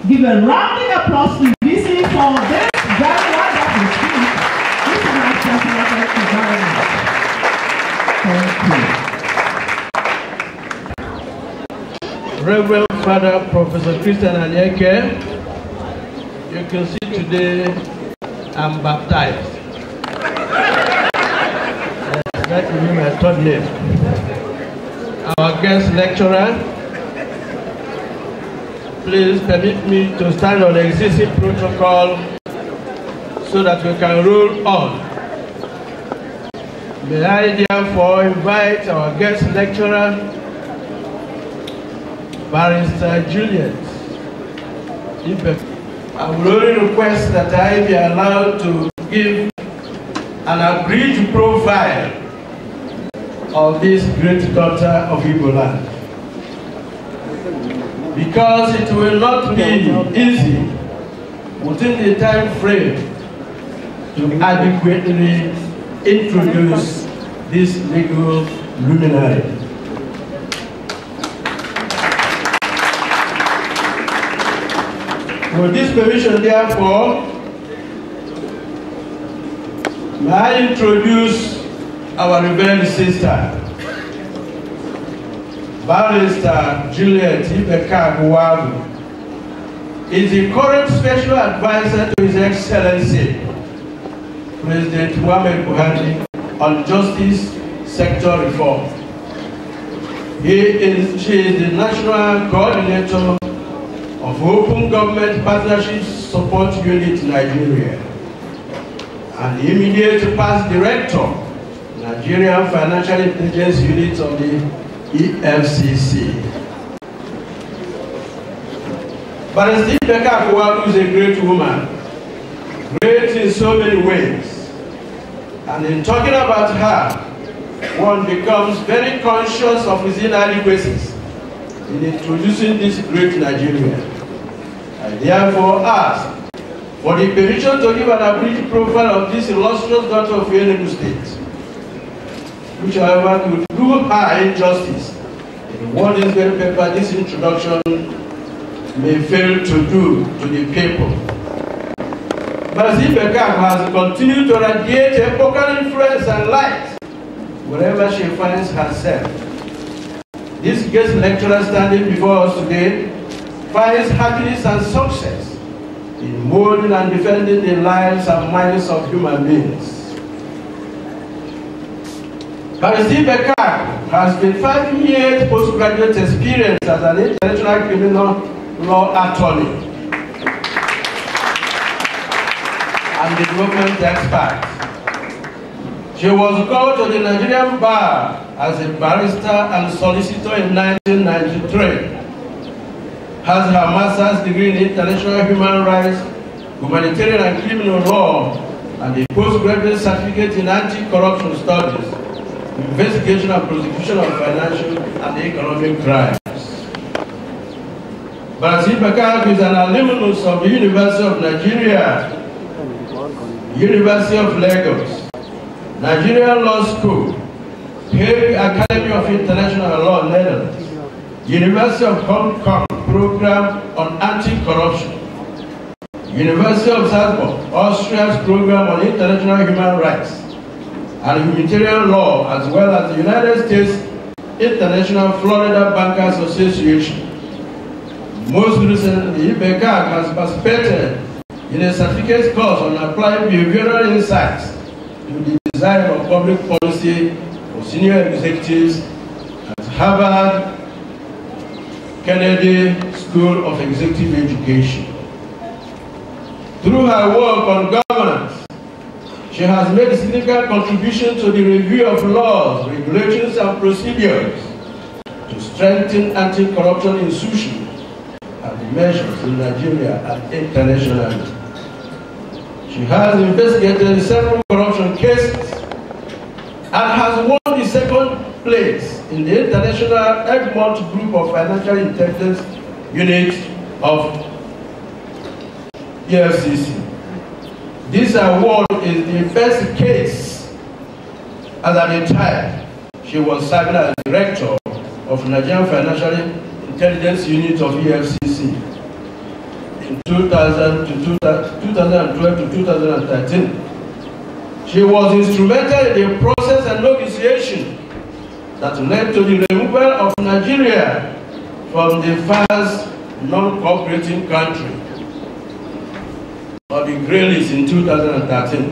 Give a rounding applause to VC for this very wonderful speech. This is my personal thank you very much. Thank you. Reverend Father Professor Christian Anyeke, you can see today I'm baptized. That will be my third name. Our guest lecturer, please permit me to stand on the existing protocol so that we can roll on. May I therefore invite our guest lecturer, Barrister Juliet Ibekaku. I will only request that I be allowed to give an abridged profile of this great daughter of Igbo land, because it will not be easy within the time frame to adequately introduce this legal luminary. With this permission, therefore, may I introduce our revered sister, Barrister Juliet Ibekaku Nwagwu, is the current special advisor to His Excellency President Muhammad Buhari on justice sector reform. She is the national coordinator of Open Government Partnership Support Unit Nigeria and the immediate past director, Nigerian Financial Intelligence Unit of the EFCC. Barrister Ibekaku Nwagwu is a great woman, great in so many ways. And in talking about her, one becomes very conscious of his inadequacies in introducing this great Nigeria. I therefore ask for the permission to give an abridged profile of this illustrious daughter of Enugu State, which, however, could do her injustice in what is very paper this introduction may fail to do to the people. Barrister Ibekaku has continued to radiate epochal influence and light wherever she finds herself. This guest lecturer standing before us today finds happiness and success in molding and defending the lives and minds of human beings. Barrister Ibekaku has been 5 years postgraduate experience as an international criminal law attorney and development expert. She was called to the Nigerian bar as a barrister and solicitor in 1993. Has her master's degree in international human rights, humanitarian and criminal law, and a postgraduate certificate in anti-corruption studies, investigation and prosecution of financial and economic crimes. Barrister Ibekaku is an alumnus of the University of Nigeria, University of Lagos, Nigerian Law School, Hague Academy of International Law, Netherlands, University of Hong Kong Program on Anti-Corruption, University of Salzburg, Austria's Program on International Human Rights and Humanitarian Law, as well as the United States International Florida Bankers Association. Most recently, Ibekaku has participated in a certificate course on applying behavioral insights to the design of public policy for senior executives at Harvard Kennedy School of Executive Education. Through her work on governance, she has made a significant contribution to the review of laws, regulations, and procedures to strengthen anti-corruption institutions and the measures in Nigeria and internationally. She has investigated several corruption cases and has won the second place in the International Egmont Group of Financial Intelligence Unit of EFCC. This award is the best case as at the time she was serving as director of Nigerian Financial Intelligence Unit of EFCC in 2012 to 2013. She was instrumental in the process and negotiation that led to the removal of Nigeria from the first non-cooperating country of the grey list in 2013.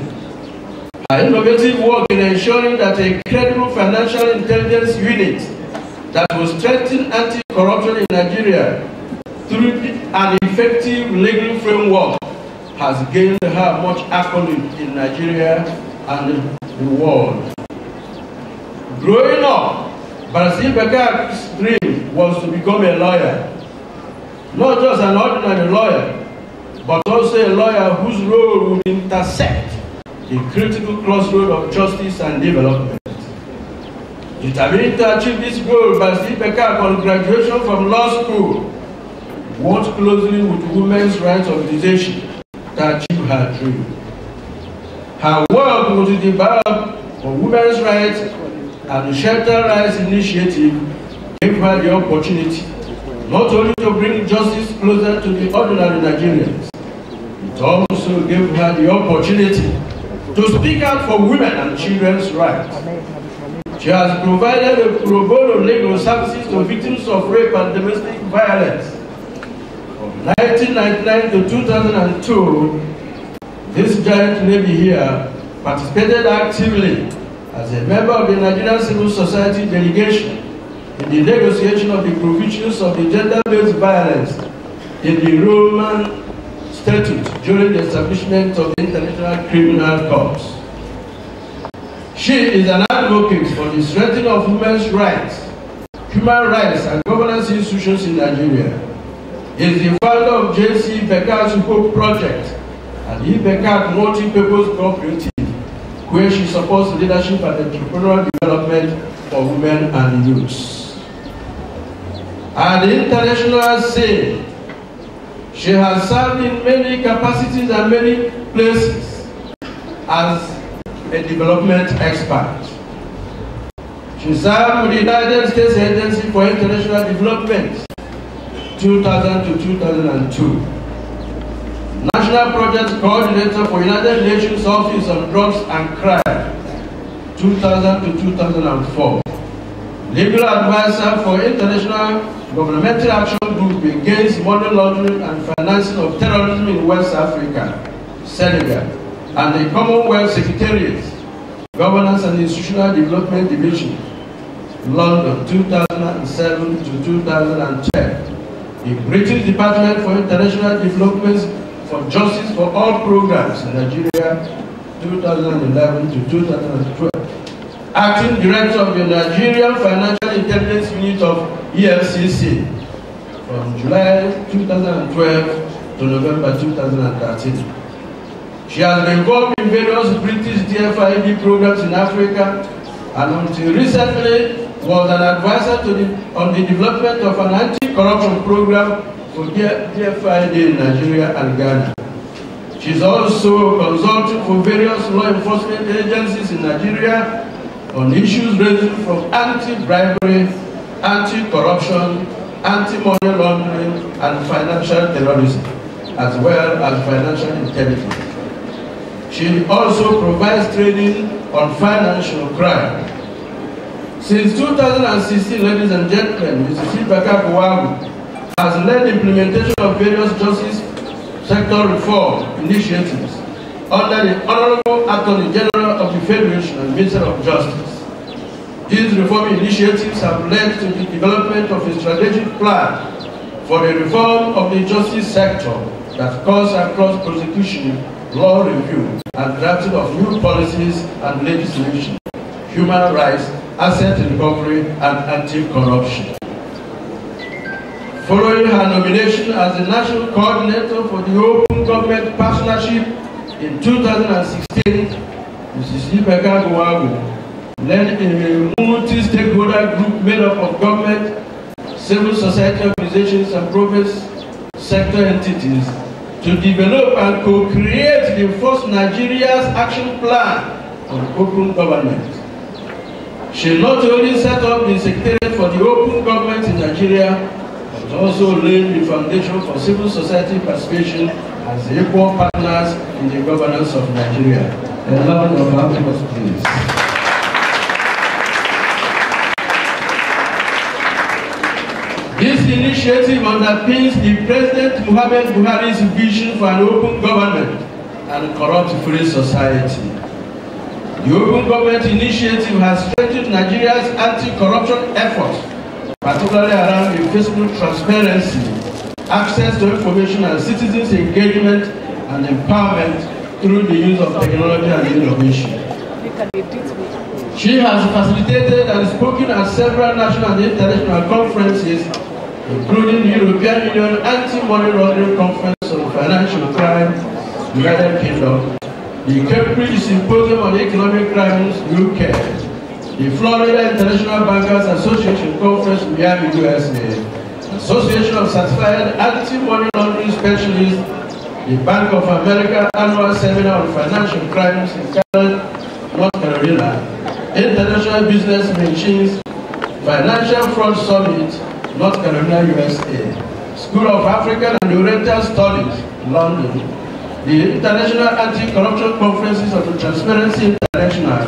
Her innovative work in ensuring that a credible financial intelligence unit that will strengthen anti-corruption in Nigeria through an effective legal framework has gained her much accolade in Nigeria and the world. Growing up, Barrister Ibekaku's dream was to become a lawyer. Not just an ordinary lawyer, but also a lawyer whose role would intersect the critical crossroad of justice and development. Determined to achieve this goal, Barrister Ibekaku, on graduation from law school, worked closely with women's rights organizations to achieve her dream. Her work with the Bar for Women's Rights and the Shelter Rights Initiative gave her the opportunity not only to bring justice closer to the ordinary Nigerians, it also gave her the opportunity to speak out for women and children's rights. She has provided a pro bono legal services to victims of rape and domestic violence. From 1999 to 2002, this giant lady here participated actively as a member of the Nigerian Civil Society delegation in the negotiation of the provisions of the gender-based violence in the Roman Statute during the establishment of the International Criminal Courts. She is an advocate for the strengthening of women's rights, human rights, and governance institutions in Nigeria. He is the founder of J.C. Ibekaku Hope Project and the Ibekaku Multi-Purpose Cooperative, where she supports leadership and entrepreneurial development for women and youths. At the international scene, she has served in many capacities and many places as a development expert. She served with the United States Agency for International Development 2000 to 2002. National Project Coordinator for United Nations Office on Drugs and Crime 2000 to 2004. Legal Advisor for International Governmental Action Group against money laundering and financing of terrorism in West Africa, Senegal, and the Commonwealth Secretariat, Governance and Institutional Development Division, London 2007 to 2010. The British Department for International Development for Justice for All Programs in Nigeria 2011 to 2012. Acting Director of the Nigerian Financial Intelligence Unit of EFCC from July 2012 to November 2013. She has been involved in various British DFID programs in Africa and until recently was an advisor on the development of an anti-corruption program for DFID in Nigeria and Ghana. She is also consulting for various law enforcement agencies in Nigeria on issues ranging from anti-bribery, anti-corruption, anti-money laundering, and financial terrorism, as well as financial intelligence. She also provides training on financial crime. Since 2016, ladies and gentlemen, Mrs. Ibekaku Nwagwu has led the implementation of various justice sector reform initiatives under the Honorable Attorney General of the Federation and Minister of Justice. These reform initiatives have led to the development of a strategic plan for the reform of the justice sector that calls across prosecution, law review, and drafting of new policies and legislation, human rights, asset recovery, and anti-corruption. Following her nomination as the National Coordinator for the Open Government Partnership in 2016, Mrs. Ibekaku Nwagwu led a multi-stakeholder group made up of government, civil society organizations, and private sector entities to develop and co-create the first Nigeria's action plan on open government. She not only set up the Secretariat for the Open Government in Nigeria, but also laid the foundation for civil society participation as equal partners in the governance of Nigeria. A round of applause, please. This initiative underpins the President Muhammad Buhari's vision for an open government and corrupt-free society. The Open Government Initiative has strengthened Nigeria's anti-corruption efforts, particularly around fiscal transparency, access to information, and citizens' engagement and empowerment through the use of technology and innovation. She has facilitated and spoken at several national and international conferences, including the European Union Anti-Money Laundering Conference on Financial Crime, United Kingdom, the Cambridge Symposium on Economic Crimes, UK, the Florida International Bankers Association Conference, Miami, USA, Association of Certified Anti-Money Laundering Specialists, the Bank of America Annual Seminar on Financial Crimes in Charlotte, North Carolina, International Business Machines, Financial Fraud Summit, North Carolina, USA, School of African and Oriental Studies, London, the International Anti-Corruption Conferences of the Transparency International,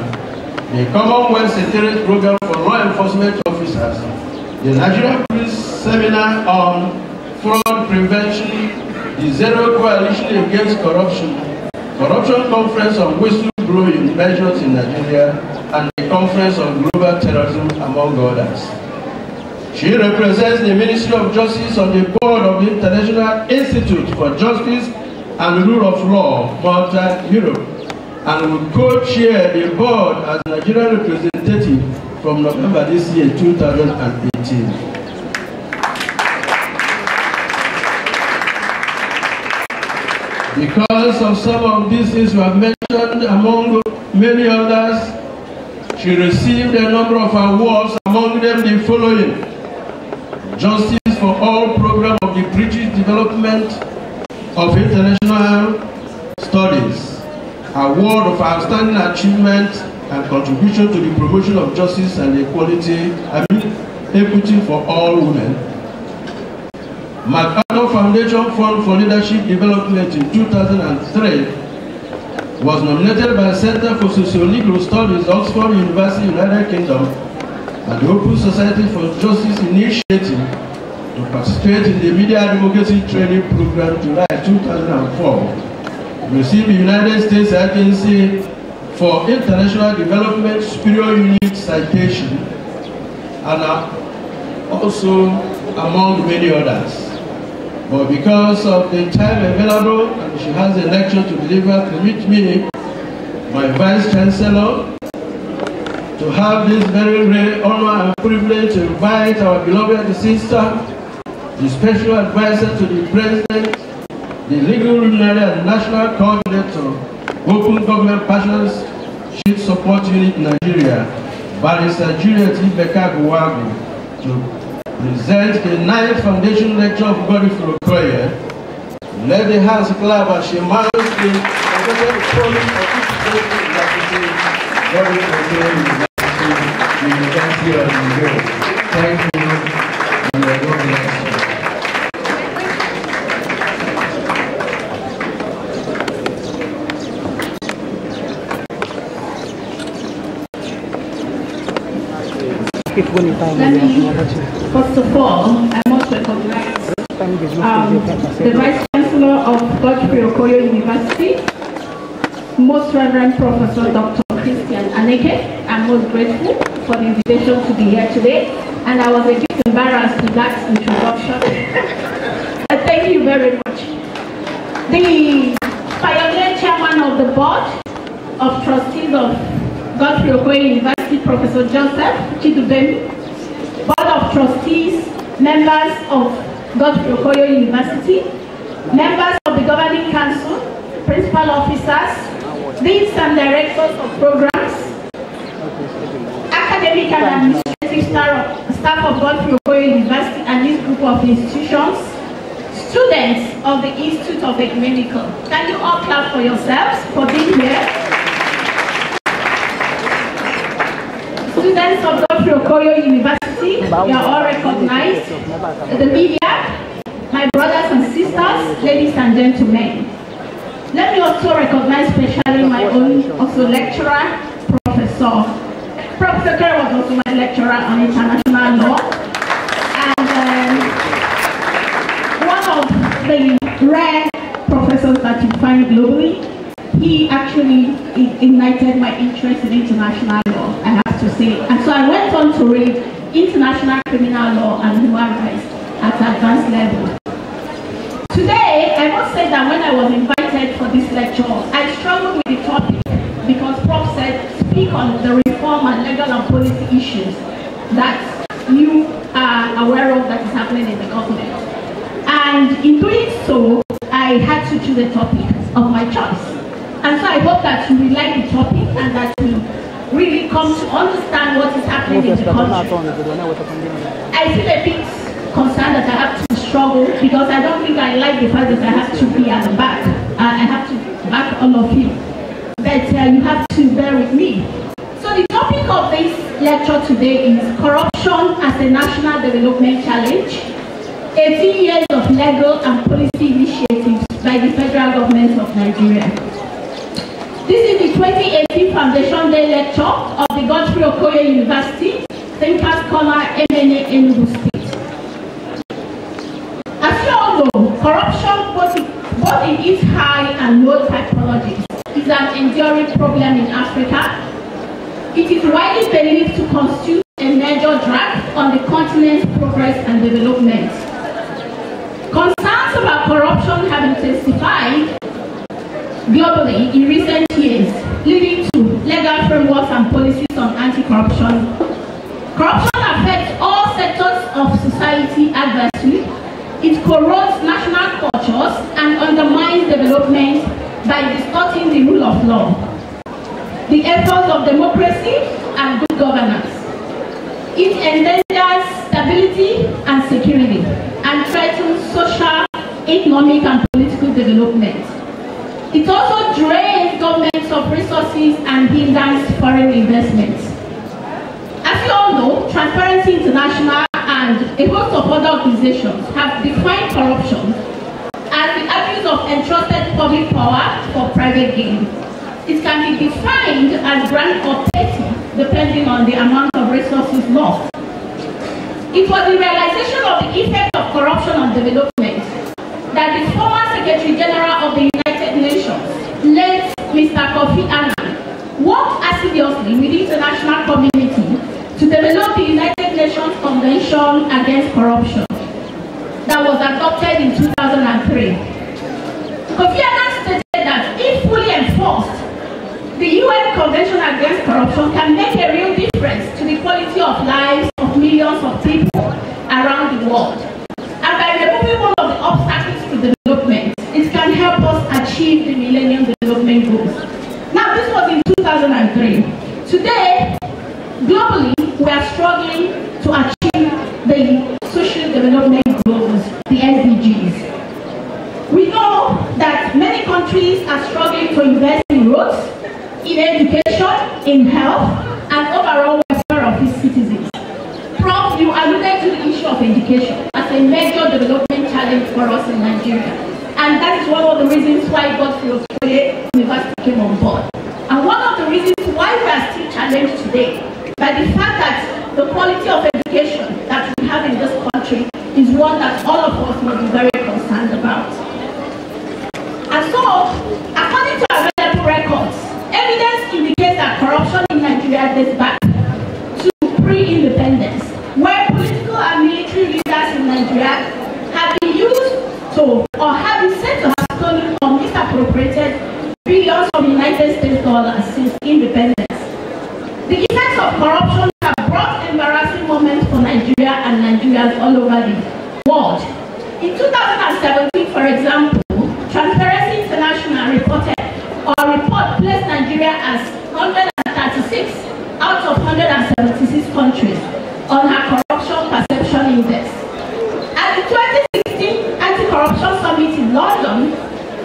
the Commonwealth Secretariat Program for Law Enforcement Officers, the Nigerian Police Seminar on Fraud Prevention, the Zero Coalition Against Corruption, Corruption Conference on Whistleblowing Measures in Nigeria, and the Conference on Global Terrorism, among others. She represents the Ministry of Justice on the board of the International Institute for Justice and Rule of Law, Malta, Europe, and will co-chair the board as Nigerian representative from November this year, 2018. Because of some of these things we have mentioned, among many others, she received a number of awards, among them the following: Justice for All Program of the British Development of International Studies, Award of Outstanding Achievement and Contribution to the Promotion of Justice and Equality, Equity for All Women, MacArthur Foundation Fund for Leadership Development in 2003, was nominated by Center for Sociological Studies, Oxford University, United Kingdom, and the Open Society for Justice Initiative to participate in the Media Advocacy Training Program, July 2004. Received the United States Agency for International Development Superior Unit Citation, and also among many others. But because of the time available, and she has a lecture to deliver, permit me, my Vice Chancellor, to have this very rare honor and privilege to invite our beloved sister, the Special Advisor to the President, the Legal Luminary and National Coordinator, Open Government Partnership Support Unit Nigeria, Barrister Juliet Ibekaku Nwagwu, to present the 9th Foundation Lecture of Godfrey Okoye. Let the hands clap as she mounts the University of Enugu. Thank you, and God bless you. First of all, I must recognize the Vice Chancellor of Godfrey Okoye University, Most Reverend Professor Dr. Christian Aneke. I'm most grateful for the invitation to be here today, and I was a bit embarrassed with that introduction. Thank you very much. The pioneer chairman of the Board of Trustees of Godfrey Okoye University, Professor Joseph Chizzy, Board of Trustees, members of Godfrey Okoye University, members of the governing council, principal officers, deans and directors of programs, academic and administrative staff of Godfrey Okoye University and this group of institutions, students of the Institute of Ecumenical. Can you all clap for yourselves for being here? Students of Godfrey Okoye University, you are all recognized. The media, my brothers and sisters, ladies and gentlemen. Let me also recognize specially my own also lecturer, Professor. Professor Kerr was also my lecturer on international law. And one of the rare professors that you find globally, he actually ignited my interest in international law, I have to say. And so I went on to read international criminal law and human rights at advanced level. Today, I must say that when I was invited for this lecture, I struggled with the topic because Prof said, speak on the reform and legal and policy issues that you are aware of that is happening in the government. And in doing so, I had to choose a topic of my choice. And so I hope that you will like the topic and that you really come to understand what is happening in the country. I feel a bit concerned that I have to struggle because I don't think I like the fact that I have to be at the back. I have to back all of you. But you have to bear with me. So the topic of this lecture today is corruption as a national development challenge, 18 years of legal and policy initiatives by the federal government of Nigeria. This is the 2018 Foundation Day lecture of the Godfrey Okoye University, Thinkers Corner, MNA, Enugu State. As you all know, corruption, both in its high and low typologies, is an enduring problem in Africa. It is widely believed to constitute a major drag on the continent's progress and development. Concerns about corruption have intensified globally in recent years, leading to legal frameworks and policies on anti-corruption. Corruption affects all sectors of society adversely. It corrodes national cultures and undermines development by distorting the rule of law, the efforts of democracy and good governance. It endangers stability and security and threatens social, economic and political development. It also drains governments of resources and hinders foreign investments. As you all know, Transparency International and a host of other organizations have defined corruption as the abuse of entrusted public power for private gain. It can be defined as grand or petty, depending on the amount of resources lost. It was the realization of the effect of corruption on development that the former Secretary General of the United Nations, late Mr. Kofi Annan, worked assiduously with the international community to develop the United Nations Convention Against Corruption that was adopted in 2003. Kofi Annan stated that if fully enforced, the UN Convention Against Corruption can make a real difference to the quality of lives of millions of people around the world. And by removing one of the obstacles to development, it can help us achieve the Millennium Development Goals. Now, this was in 2003. Today, globally, we are struggling to achieve the Social Development Goals, the SDGs. We know that many countries are struggling to invest in roads, in education, in health, and overall welfare of its citizens. Prof, you alluded to the issue of education as a major development challenge for us in Nigeria. And that is one of the reasons why Godfrey Okoye University came on board. And one of the reasons why we are still challenged today by the fact that the quality of education that we have in this country is one that all of us must be very concerned about. And so, according to available records, evidence indicates that corruption in Nigeria dates back to pre-independence, where political and military leaders in Nigeria have been used to, or have been said to have stolen or misappropriated billions of United States dollars since independence. The effects of corruption have brought embarrassing moments for Nigeria and Nigerians all over the world. Anti-Corruption Summit in London,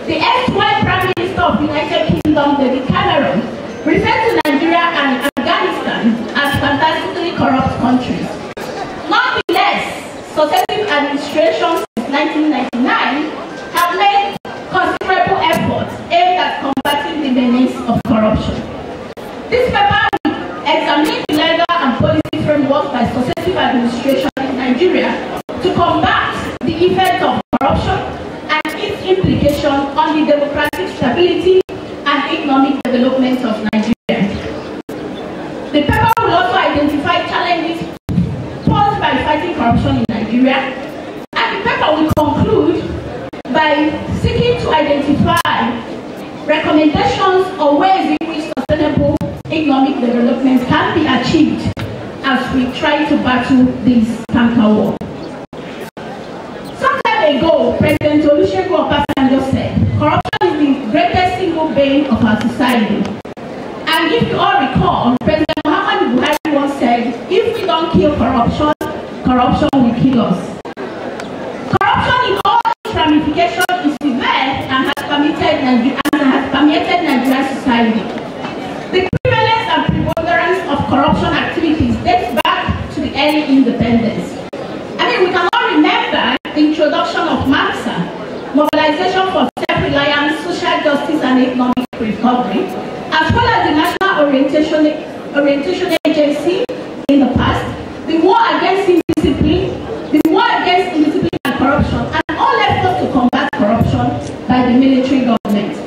the ex-white Prime Minister of the United Kingdom, David Cameron, referred to Nigeria and Afghanistan as fantastically corrupt countries. Nonetheless, successive administrations since 1999 have made considerable efforts aimed at combating the menace of corruption. This paper examines the legal and policy framework by successive administrations in Nigeria to combat the effects of corruption and its implication on the democratic stability and economic development of Nigeria. The paper will also identify challenges posed by fighting corruption in Nigeria, and the paper will conclude by seeking to identify recommendations or ways in which sustainable economic development can be achieved as we try to battle this counter war. Some time ago, President Olusegun Obasanjo said, corruption is the greatest single bane of our society. And if you all recall, President Muhammadu Buhari once said, if we don't kill corruption, corruption will kill us. Corruption in all its ramifications is severe and has permeated Nigerian society. The prevalence and preponderance of corruption activities dates back to the early independence. I mean, we can all remember the introduction of MAMSA, Mobilization for Self-Reliance, Social Justice and Economic Recovery, as well as the National Orientation Agency in the past, the war against indiscipline, and corruption, and all efforts to combat corruption by the military government.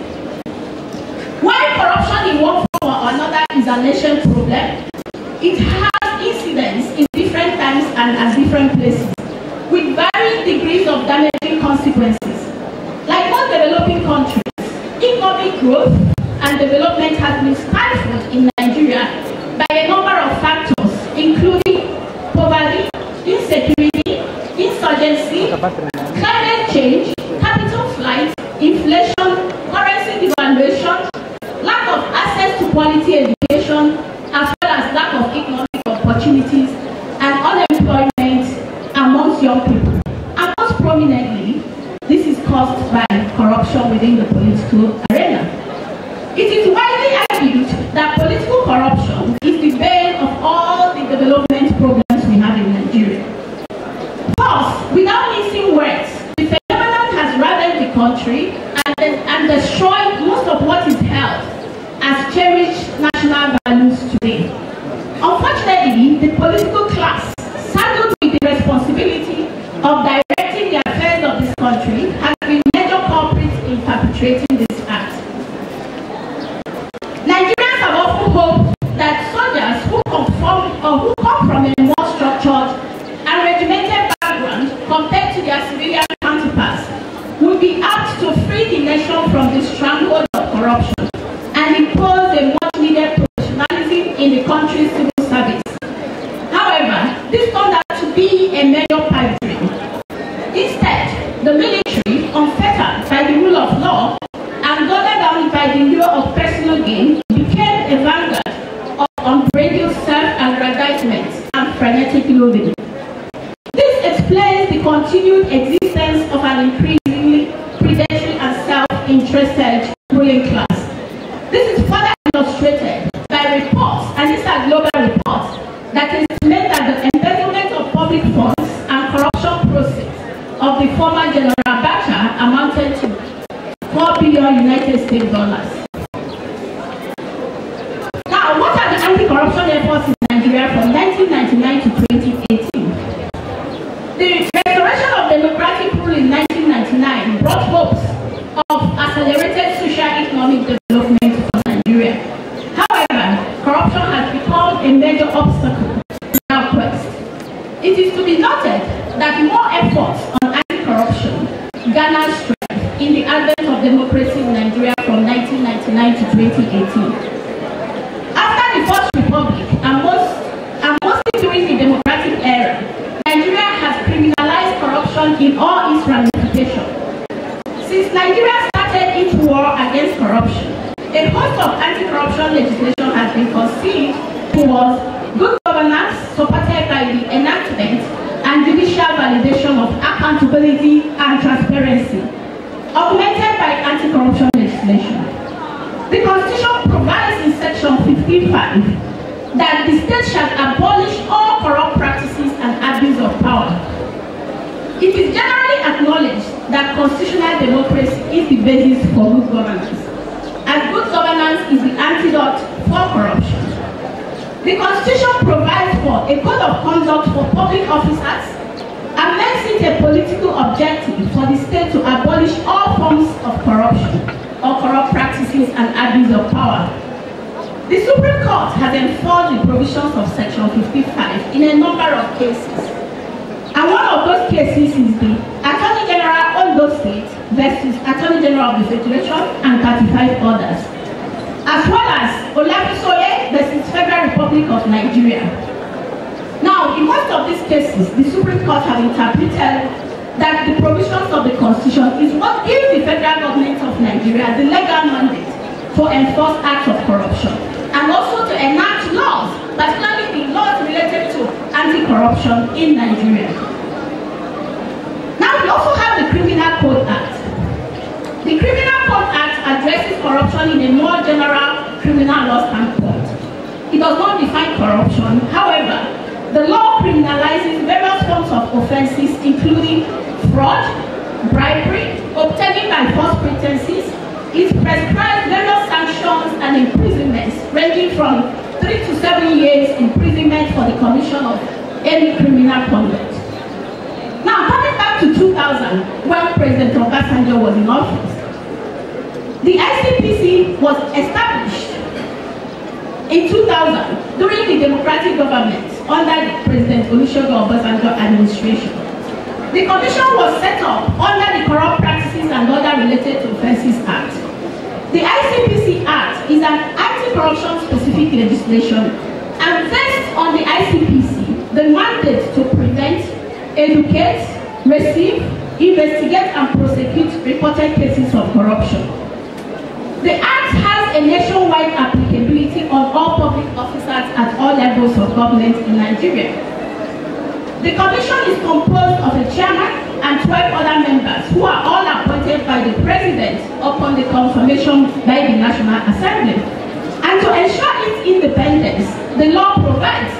While corruption in one form or another is a nation problem, it has incidents in different times and at different places, with varying degrees of damaging consequences. Like most developing countries, economic growth and development has been stifled in Nigeria by a number of factors, including poverty, insecurity, insurgency, climate change, capital flight, inflation, currency devaluation, lack of access to quality education, as well as lack of economic opportunities and unemployment amongst young people. And most prominently, this is caused by corruption within the political arena. It is widely argued that political corruption is the bane of all the development problems we have in Nigeria. Thus, without missing words, the phenomenon has ravaged the country and destroyed most of what is held as cherished national values today. Unfortunately, the political class, saddled with the responsibility of directing the affairs of this country, has been major culprits in perpetrating this act. Nigerians have often hoped that soldiers who come from a more structured and regimented background compared to their civilian counterparts would be apt to free the nation from the stranglehold of corruption and impose a much-needed professionalism in the country's civil service. However, this turned out to be a major pipe dream. Instead, the military, unfettered by the rule of law and governed down by the lure of personal gain, became a vanguard of unbridled self-aggrandizement and frenetic lobbying. This explains the continued existence of an increasingly predatory and self-interested ruling class. This is further illustrated by reports, and these are global reports, that estimate that the embezzlement of public funds and corruption proceeds of the former General Abacha amounted to $4 billion United States dollars. Now, what are the anti-corruption efforts in Nigeria from 1999 to 2018? The restoration of democratic rule in 1999 brought hopes of accelerated socio-economic development for Nigeria. However, corruption has become a major obstacle without quest. It is to be noted that more efforts on anti-corruption garnered strength in the advent of democracy in Nigeria from 1999 to 2018. After the First Republic, and mostly during the democratic era, Nigeria has criminalized corruption in all its ramifications. Since Nigeria started its war against corruption, a host of anti-corruption legislation has been conceived towards good governance, supported by the enactment and judicial judicial validation of accountability and transparency, augmented by anti-corruption legislation. The Constitution provides in Section 55 that the state shall abolish all corrupt practices and abuse of power. It is generally acknowledged that constitutional democracy is the basis for good governance, as good governance is the antidote for corruption. The Constitution provides for a code of conduct for public officers and makes it a political objective for the state to abolish all forms of corruption or corrupt practices and abuse of power. The Supreme Court has enforced the provisions of Section 55 in a number of cases. And one of those cases is the Attorney General of those states versus Attorney General of the Federation and 35 others, as well as Olabisoye versus Federal Republic of Nigeria. Now, in most of these cases, the Supreme Court have interpreted that the provisions of the Constitution is what gives the federal government of Nigeria the legal mandate to enforce acts of corruption and also to enact laws, particularly the laws related to anti-corruption in Nigeria. Now, we also have the Criminal Code Act. The Criminal Code Act addresses corruption in a more general criminal law standpoint. It does not define corruption. However, the law criminalizes various forms of offenses, including fraud, bribery, obtaining by false pretenses. It prescribes various sanctions and imprisonments ranging from 3 to 7 years imprisonment for the commission of any criminal conduct. Now, coming back to 2000, when President Obasanjo was in office, the ICPC was established in 2000 during the democratic government under the President Olusegun Obasanjo administration. The commission was set up under the Corrupt Practices and Other Related to Offences Act. The ICPC Act is an anti-corruption specific legislation and based on the ICPC, the mandate to prevent, educate, receive, investigate and prosecute reported cases of corruption. The Act has a nationwide applicability on all public officers at all levels of government in Nigeria. The Commission is composed of a chairman and 12 other members who are all appointed by the President upon the confirmation by the National Assembly. And to ensure its independence, the law provides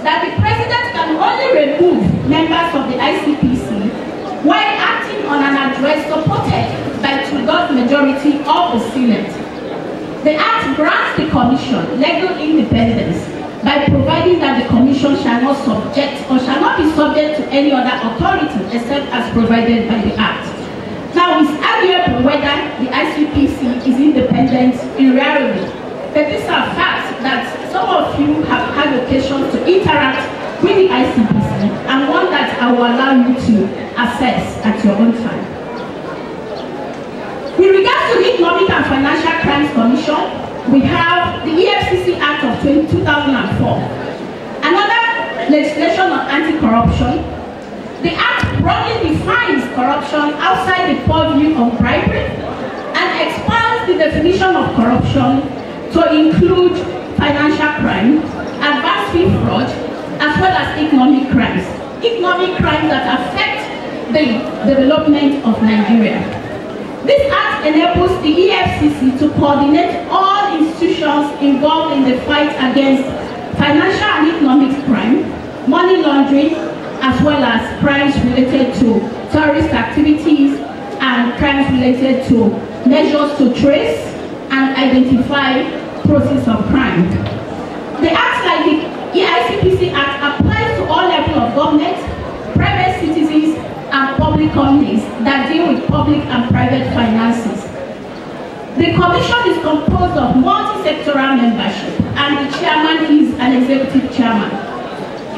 that the President can only remove members of the ICPC while acting on an address supported by 2/3 majority of the Senate. The Act grants the Commission legal independence by providing that the Commission shall not subject or shall not be subject to any other authority except as provided by the Act. Now, it's arguable whether the ICPC is independent in reality, but these are facts that some of you have had occasion to interact with the ICPC and one that I will allow you to assess at your own time. With regards to the Economic and Financial Crimes Commission, we have the EFCC Act of 2004. Another legislation on anti-corruption. The Act broadly defines corruption outside the purview of bribery and expands the definition of corruption to include financial crime, advance fee fraud, as well as economic crimes. Economic crimes that affect the development of Nigeria. This Act enables the EFCC to coordinate all institutions involved in the fight against financial and economic crime, money laundering, as well as crimes related to terrorist activities and crimes related to measures to trace and identify process of crime. The Act, like the ICPC Act, applies to all levels of government, private citizens, and public companies that deal with public and private finances. The Commission is composed of multi-sectoral membership, and the chairman is an executive chairman.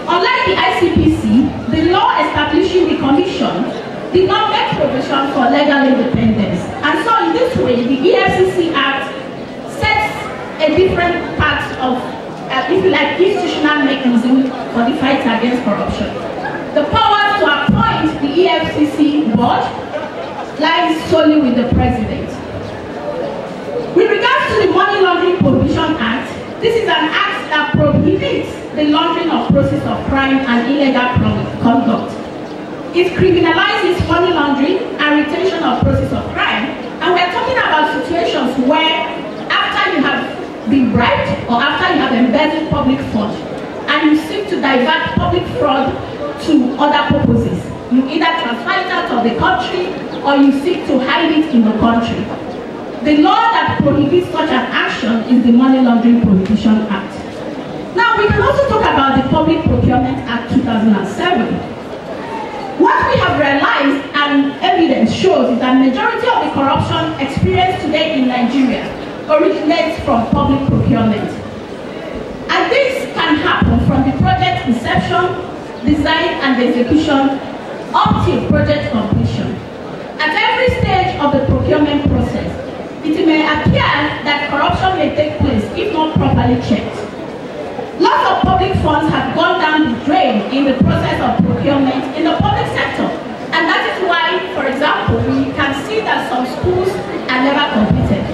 Unlike the ICPC, the law establishing the Commission did not make provision for legal independence. And so in this way, the EFCC Act sets a different part of, if you like, institutional mechanism for the fight against corruption. The power to appoint the EFCC board lies solely with the President. With regards to the Money Laundering Prohibition Act, this is an act that prohibits the laundering of process of crime and illegal conduct. It criminalizes money laundering and retention of proceeds of crime. And we're talking about situations where after you have been bribed or after you have embezzled public funds and you seek to divert public fraud to other purposes. You either transfer it out of the country or you seek to hide it in the country. The law that prohibits such an action is the Money Laundering Prohibition Act. Now, we can also talk about the Public Procurement Act 2007. What we have realized and evidence shows is that majority of the corruption experienced today in Nigeria originates from public procurement. And this can happen from the project inception, design and execution up till project completion. At every stage of the procurement process, it may appear that corruption may take place if not properly checked. Lots of public funds have gone down the drain in the process of procurement in the public sector. And that is why, for example, we can see that some schools are never completed.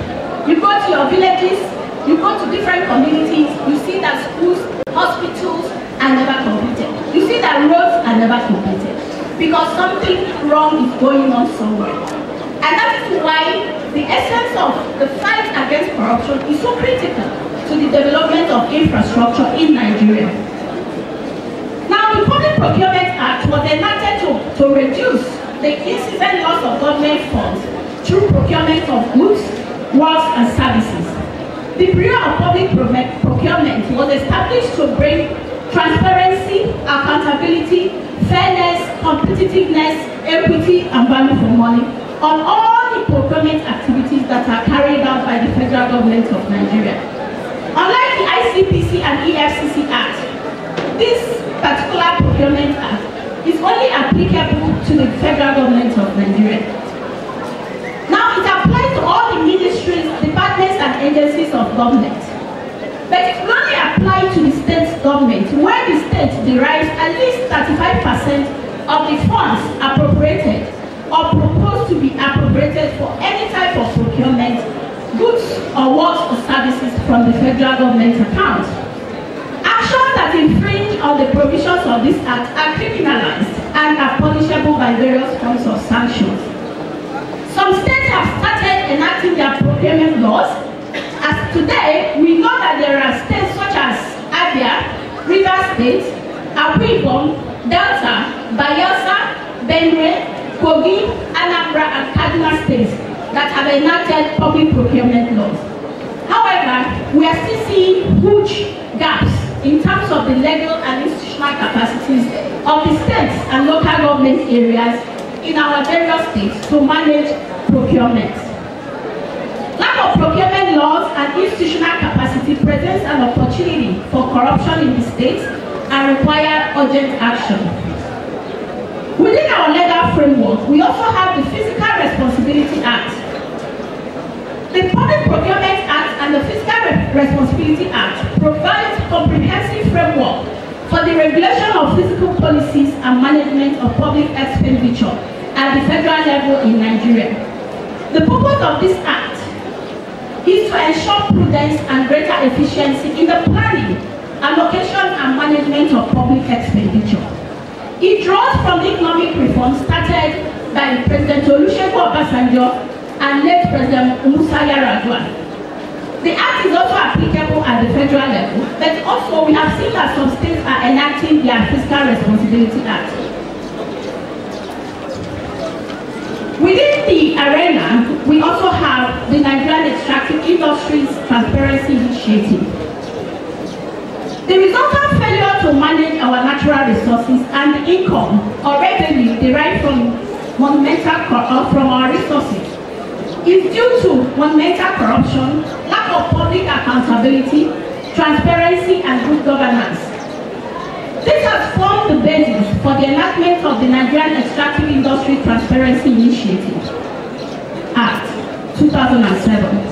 You go to your villages, you go to different communities, you see that schools, hospitals are never completed. You see that roads are never completed because something wrong is going on somewhere. And that is why the essence of the fight against corruption is so critical to the development of infrastructure in Nigeria. Now, the Public Procurement Act was enacted to reduce the incessant loss of government funds through procurement of goods, works, and services. The Bureau of Public Procurement was established to bring transparency, accountability, fairness, competitiveness, equity, and value for money on all the procurement activities that are carried out by the federal government of Nigeria. Unlike the ICPC and EFCC Act, this particular procurement act is only applicable to the federal government of Nigeria. Now, it applies to all the ministries, departments, and agencies of government. But it will only apply to the state government where the state derives at least 35% of the funds appropriated or proposed to be appropriated for any type of procurement, goods or works or services from the federal government account. Actions that infringe on the provisions of this act are criminalized and are punishable by various forms of sanctions. Some states have started enacting their procurement laws. As today, we know that there are states such as Abia, Rivers State, Akwa Ibom, Delta, Bayelsa, Benue, Kogi, Anambra, and Kaduna states that have enacted public procurement laws. However, we are still seeing huge gaps in terms of the legal and institutional capacities of the states and local government areas in our various states to manage procurement. Lack of procurement laws and institutional capacity presents an opportunity for corruption in the states and require urgent action. Within our legal framework, we also have the Fiscal Responsibility Act. The Public Procurement Act and the Fiscal Responsibility Act provides comprehensive framework for the regulation of fiscal policies and management of public expenditure at the federal level in Nigeria. The purpose of this act is to ensure prudence and greater efficiency in the planning, allocation, and management of public expenditure. It draws from the economic reforms started by President Olusegun Obasanjo and late President Musa Yar'Adua. The act is also applicable at the federal level, but also we have seen that some states are enacting their Fiscal Responsibility Act. Within the arena, we also have the Nigerian Extractive Industries Transparency Initiative. The resultant failure to manage our natural resources and the income or revenue derived from our resources is due to monumental corruption, lack of public accountability, transparency, and good governance. This has formed the basis for the enactment of the Nigerian Extractive Industry Transparency Initiative Act 2007.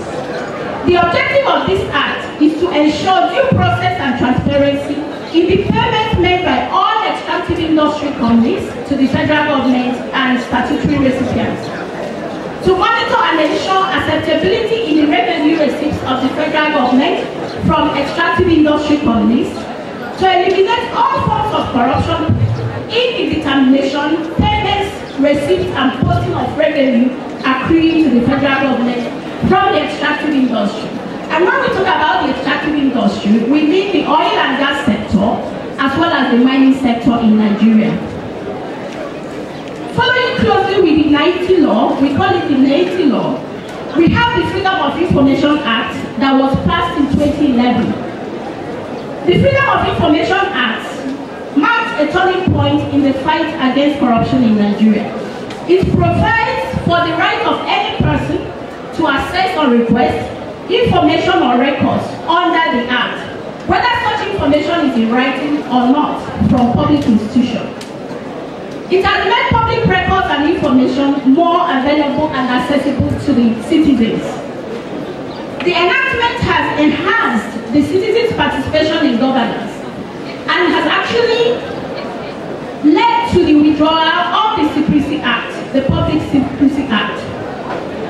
The objective of this act is to ensure due process and transparency in the payments made by all extractive industry companies to the federal government and statutory recipients, to monitor and ensure acceptability in the revenue receipts of the federal government from extractive industry companies, to eliminate all forms of corruption in the determination, payment, receipts, and posting of revenue accruing to the federal government from the extractive industry. And when we talk about the extractive industry, we mean the oil and gas sector as well as the mining sector in Nigeria. Following closely with the 90 law, we call it the 90 law, we have the Freedom of Information Act that was passed in 2011. The Freedom of Information Act marks a turning point in the fight against corruption in Nigeria. It provides for the right of any person to access or request information or records under the Act, whether such information is in writing or not, from public institutions. It has made public records and information more available and accessible to the citizens. The enactment has enhanced the citizens' participation in governance and has actually led to the withdrawal of the Secrecy Act, the Public Secrecy Act.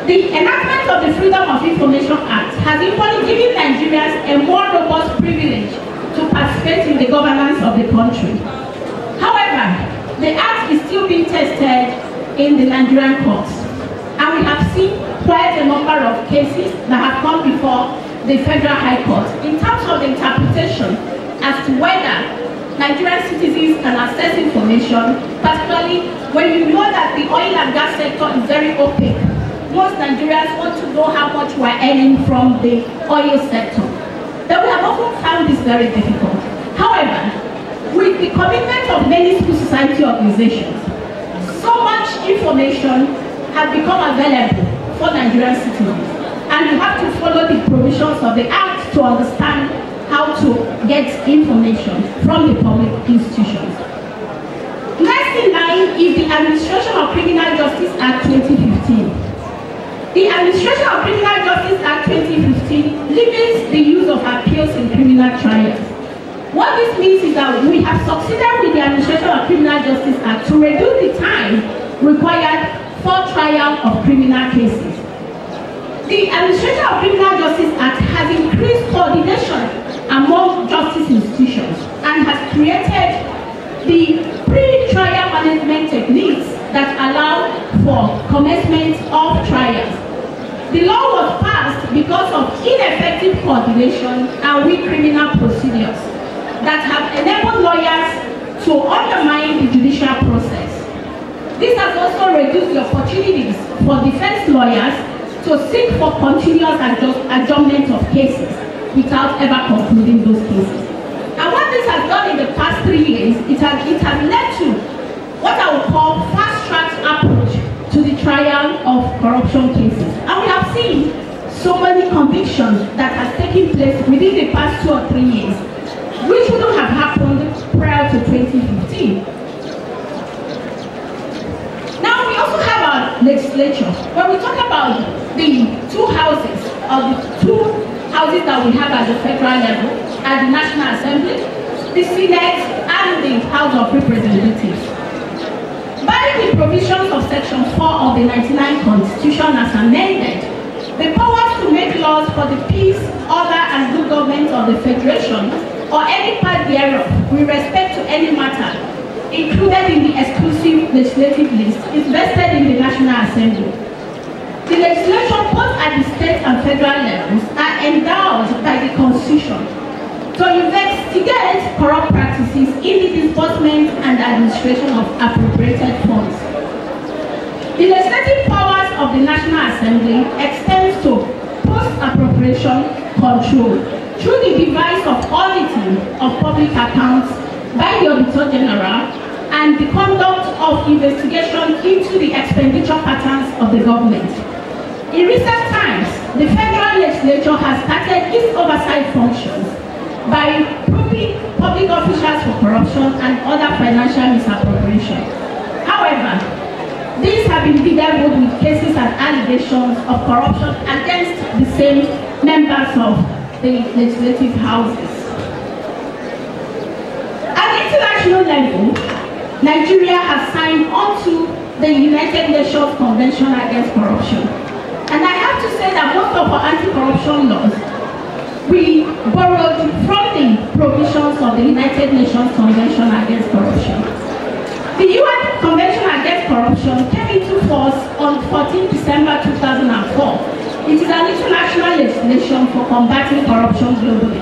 The enactment of the Freedom of Information Act has equally given Nigerians a more robust privilege to participate in the governance of the country. However, the Act is still being tested in the Nigerian courts, and we have seen quite a number of cases that have come before the Federal High Court in terms of the interpretation as to whether Nigerian citizens can access information, particularly when you know that the oil and gas sector is very opaque. Most Nigerians want to know how much we're earning from the oil sector. That we have often found this very difficult. However, with the commitment of many civil society organizations, so much information has become available for Nigerian citizens, and you have to follow the provisions of the Act to understand how to get information from the public institutions. Next in line is the Administration of Criminal Justice Act 2015. The Administration of Criminal Justice Act 2015 limits the use of appeals in criminal trials. What this means is that we have succeeded with the Administration of Criminal Justice Act to reduce the time required for trial of criminal cases. The Administration of Criminal Justice Act has increased coordination among justice institutions and has created the pre-trial management techniques that allow for commencement of trials. The law was passed because of ineffective coordination and weak criminal procedures that have enabled lawyers to undermine the judicial process. This has also reduced the opportunities for defense lawyers to seek for continuous adjournment of cases without ever concluding those cases. And what this has done in the past 3 years, it has led to what I would call fast-track approach to the trial of corruption cases. And we have seen so many convictions that have taken place within the past 2 or 3 years, which wouldn't have happened prior to 2015. Now we also have our legislature. When we talk about the two houses that we have at the federal level, at the National Assembly, the Senate, and the House of Representatives. By the provisions of Section 4 of the 1999 Constitution as amended, the powers to make laws for the peace, order, and good government of the Federation or any part thereof with respect to any matter included in the exclusive legislative list is vested in the National Assembly. The legislation both at the state and federal levels are endowed by the Constitution to investigate corrupt practices in the disbursement and administration of appropriated funds. The legislative powers of the National Assembly extends to post-appropriation control through the device of auditing of public accounts by the Auditor General and the conduct of investigation into the expenditure patterns of the government. In recent times, the federal legislature has started its oversight functions by probing public officials for corruption and other financial misappropriation. However, these have been bedeviled with cases and allegations of corruption against the same members of the legislative houses. At the international level, Nigeria has signed on to the United Nations Convention Against Corruption. And I have to say that most of our anti-corruption laws, we borrowed from the provisions of the United Nations Convention Against Corruption. The UN Convention Against Against Corruption came into force on 14 December 2004. It is an international legislation for combating corruption globally.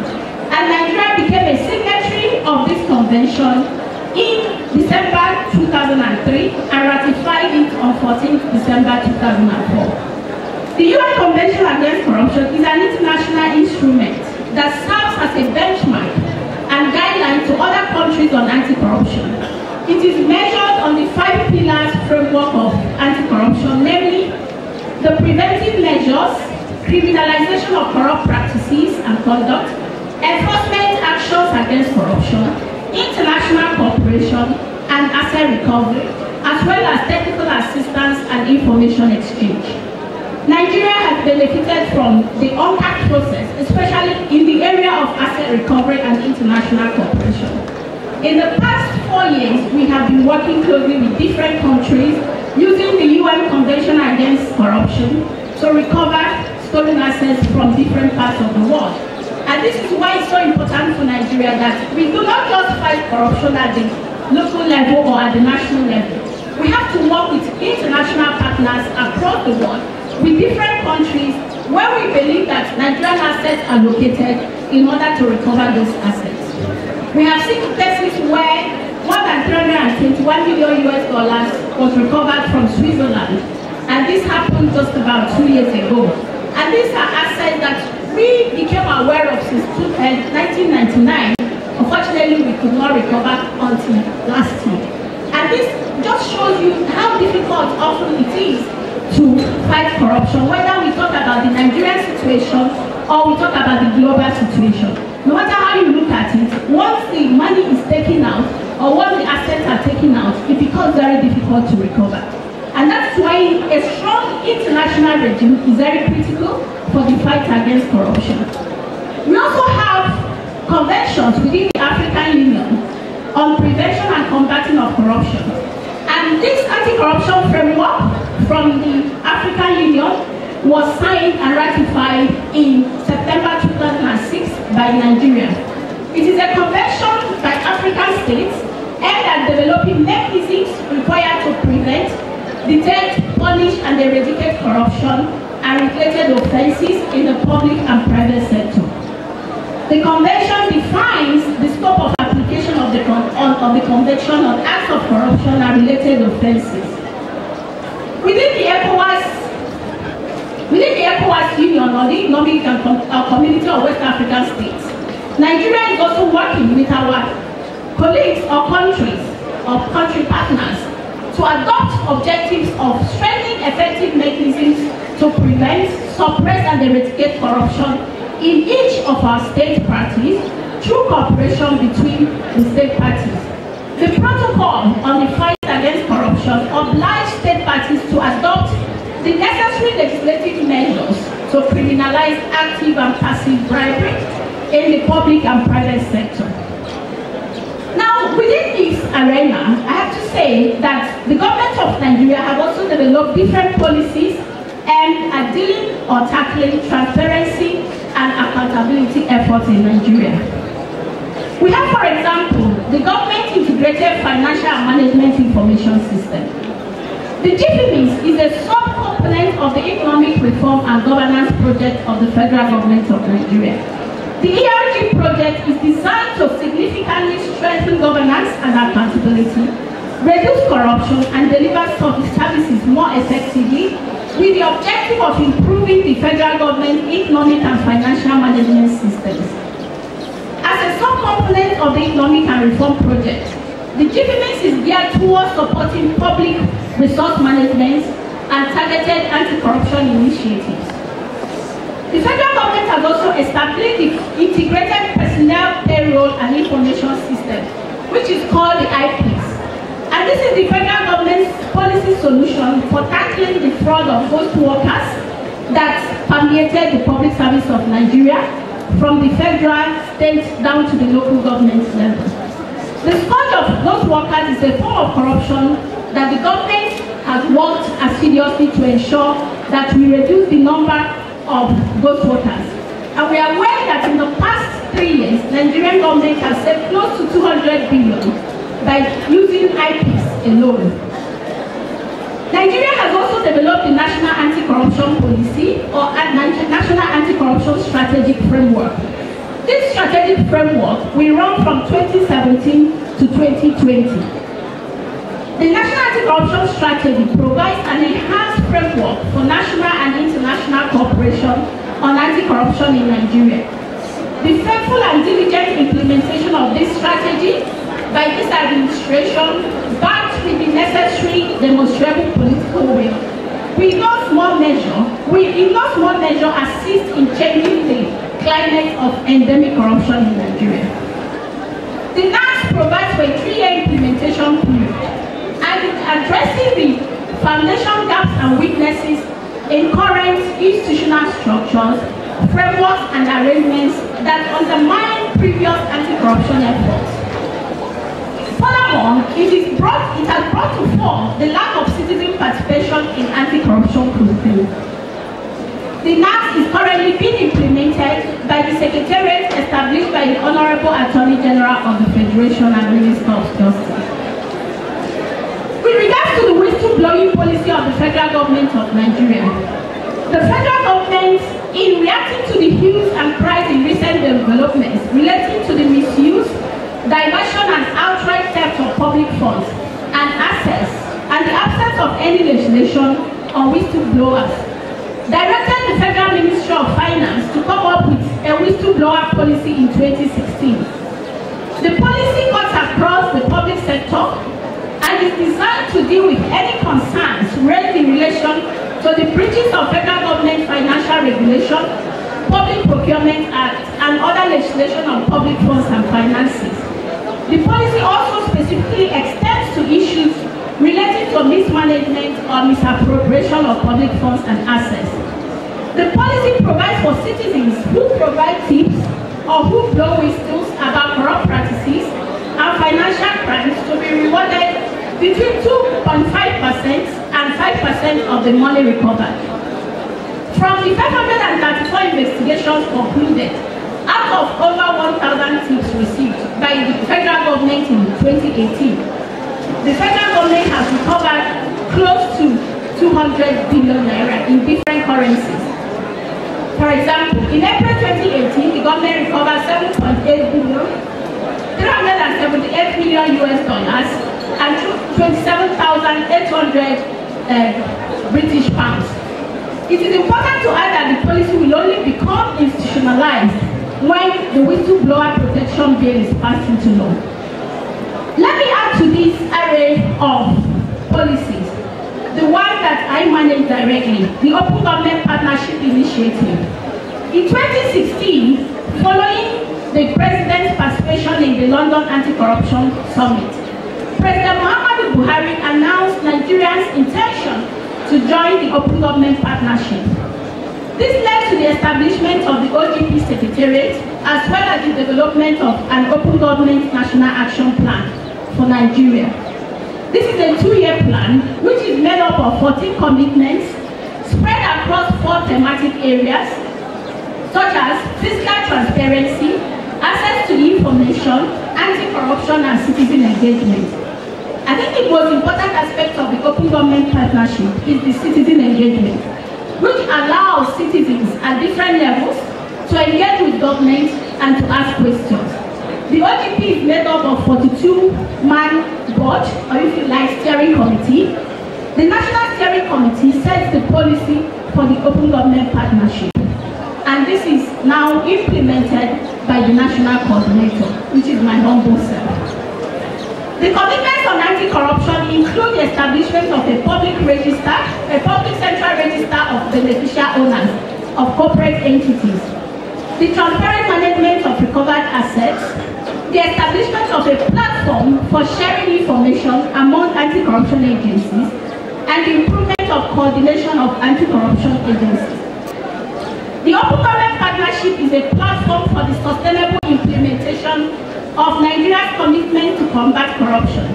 And Nigeria became a signatory of this convention in December 2003 and ratified it on 14 December 2004. The UN Convention Against Corruption is an international instrument that serves as a benchmark and guideline to other countries on anti-corruption. It is measured on the 5 pillars framework of anti-corruption, namely the preventive measures, criminalization of corrupt practices and conduct, enforcement actions against corruption, international cooperation and asset recovery, as well as technical assistance and information exchange. Nigeria has benefited from the UNCAC process, especially in the area of asset recovery and international cooperation. In the past 4 years, we have been working closely with different countries using the UN Convention Against Corruption to recover stolen assets from different parts of the world. And this is why it's so important for Nigeria that we do not just fight corruption at the local level or at the national level. We have to work with international partners across the world, with different countries where we believe that Nigerian assets are located in order to recover those assets. We have seen cases where more than $321 million was recovered from Switzerland, and this happened just about 2 years ago. And these are assets that we became aware of since 1999. Unfortunately, we could not recover until last year. And this just shows you how difficult often it is to fight corruption, whether we talk about the Nigerian situation or we talk about the global situation. No matter how you look at it, once the money is taken out or once the assets are taken out, it becomes very difficult to recover. And that's why a strong international regime is very critical for the fight against corruption. We also have conventions within the African Union on prevention and combating of corruption. And this anti-corruption framework from the African Union was signed and ratified in September 2006 by Nigeria. It is a convention by African states aimed at developing mechanisms required to prevent, detect, punish, and eradicate corruption and related offenses in the public and private sector. The convention defines the scope of application of the convention on acts of corruption and related offenses. Within the ECOWAS Union or the Economic Community of West African States, Nigeria is also working with our colleagues or country partners to adopt objectives of strengthening effective mechanisms to prevent, suppress, and eradicate corruption in each of our state parties through cooperation between the state parties. The protocol on the fight against corruption obliges state parties to adopt the necessary legislative measures to criminalize active and passive bribery in the public and private sector. Now, within this arena, I have to say that the government of Nigeria have also developed different policies aimed at dealing or tackling transparency and accountability efforts in Nigeria. We have, for example, the Government Integrated Financial and Management Information System. The GFIMIS is a sub-component of the Economic Reform and Governance Project of the Federal Government of Nigeria. The ERG project is designed to significantly strengthen governance and accountability, reduce corruption, and deliver services more effectively, with the objective of improving the federal government economic and financial management systems. As a sub-component of the Economic and Reform Project, the GFIMIS is geared towards supporting public resource management and targeted anti-corruption initiatives. The federal government has also established the Integrated Personnel Payroll and Information System, which is called the IPIS. And this is the federal government's policy solution for tackling the fraud of ghost workers that permeated the public service of Nigeria from the federal, state, down to the local government level. The scourge of ghost workers is a form of corruption that the government has worked assiduously to ensure that we reduce the number of ghost workers. And we are aware that in the past 3 years, Nigerian government has saved close to 200 billion by using IPs alone. Nigeria has also developed the National Anti-Corruption Policy or National Anti-Corruption Strategic Framework. This strategic framework will run from 2017 to 2020. The National Anti-Corruption Strategy provides an enhanced framework for national and international cooperation on anti-corruption in Nigeria. The faithful and diligent implementation of this strategy by this administration, backed with the necessary demonstrable political will, will in no small measure assist in changing the climate of endemic corruption in Nigeria. The NAS provides for a 3-year implementation period and is addressing the foundation gaps and weaknesses in current institutional structures, frameworks, and arrangements that undermine previous anti-corruption efforts. Furthermore, it has brought to fore the lack of citizen participation in anti-corruption proceedings. The NAS is currently being implemented by the Secretariat established by the Honorable Attorney General of the Federation and Minister of Justice. With regards to the whistleblowing policy of the federal government of Nigeria, the federal government, in reacting to the hues and cries in recent developments relating to the misuse, diversion and outright theft of public funds and assets, and the absence of any legislation on whistleblowers, directed the Federal Ministry of Finance to come up with a whistleblower policy in 2016. The policy cuts across the public sector and is designed to deal with any concerns raised in relation to the breaches of federal government financial regulation, Public Procurement Act, and other legislation on public funds and finances. The policy also specifically extends to issues related to mismanagement or misappropriation of public funds and assets. The policy provides for citizens who provide tips or who blow whistles about corrupt practices and financial crimes to be rewarded between 2.5% and 5% of the money recovered. From the 534 investigations concluded, out of over 1,000 tips received by the federal government in 2018, the federal government has recovered close to 200 billion naira in different currencies. For example, in April 2018, the government recovered 7.8 billion, 378 million US dollars, and 27,800 British pounds. It is important to add that the policy will only become institutionalized when the whistleblower protection bill is passed into law. Let me add to this array of policies the one that I manage directly, the Open Government Partnership Initiative. In 2016, following the President's participation in the London Anti-Corruption Summit, President Muhammadu Buhari announced Nigerians' intention to join the Open Government Partnership. This led to the establishment of the OGP Secretariat, as well as the development of an Open Government National Action Plan for Nigeria. This is a 2-year plan, which is made up of 14 commitments spread across 4 thematic areas, such as fiscal transparency, access to information, anti-corruption, and citizen engagement. I think the most important aspect of the Open Government Partnership is the citizen engagement, which allows citizens at different levels to engage with government and to ask questions. The OGP is made up of 42-man board, or if you like, steering committee. The National Steering Committee sets the policy for the Open Government Partnership, and this is now implemented by the National Coordinator, which is my humble self. The commitments on anti-corruption include the establishment of a public register, a public central register of beneficial owners of corporate entities, the transparent management of recovered assets, the establishment of a platform for sharing information among anti-corruption agencies, and the improvement of coordination of anti-corruption agencies. The Open Government Partnership is a platform for the sustainable implementation of Nigeria's commitment to combat corruption.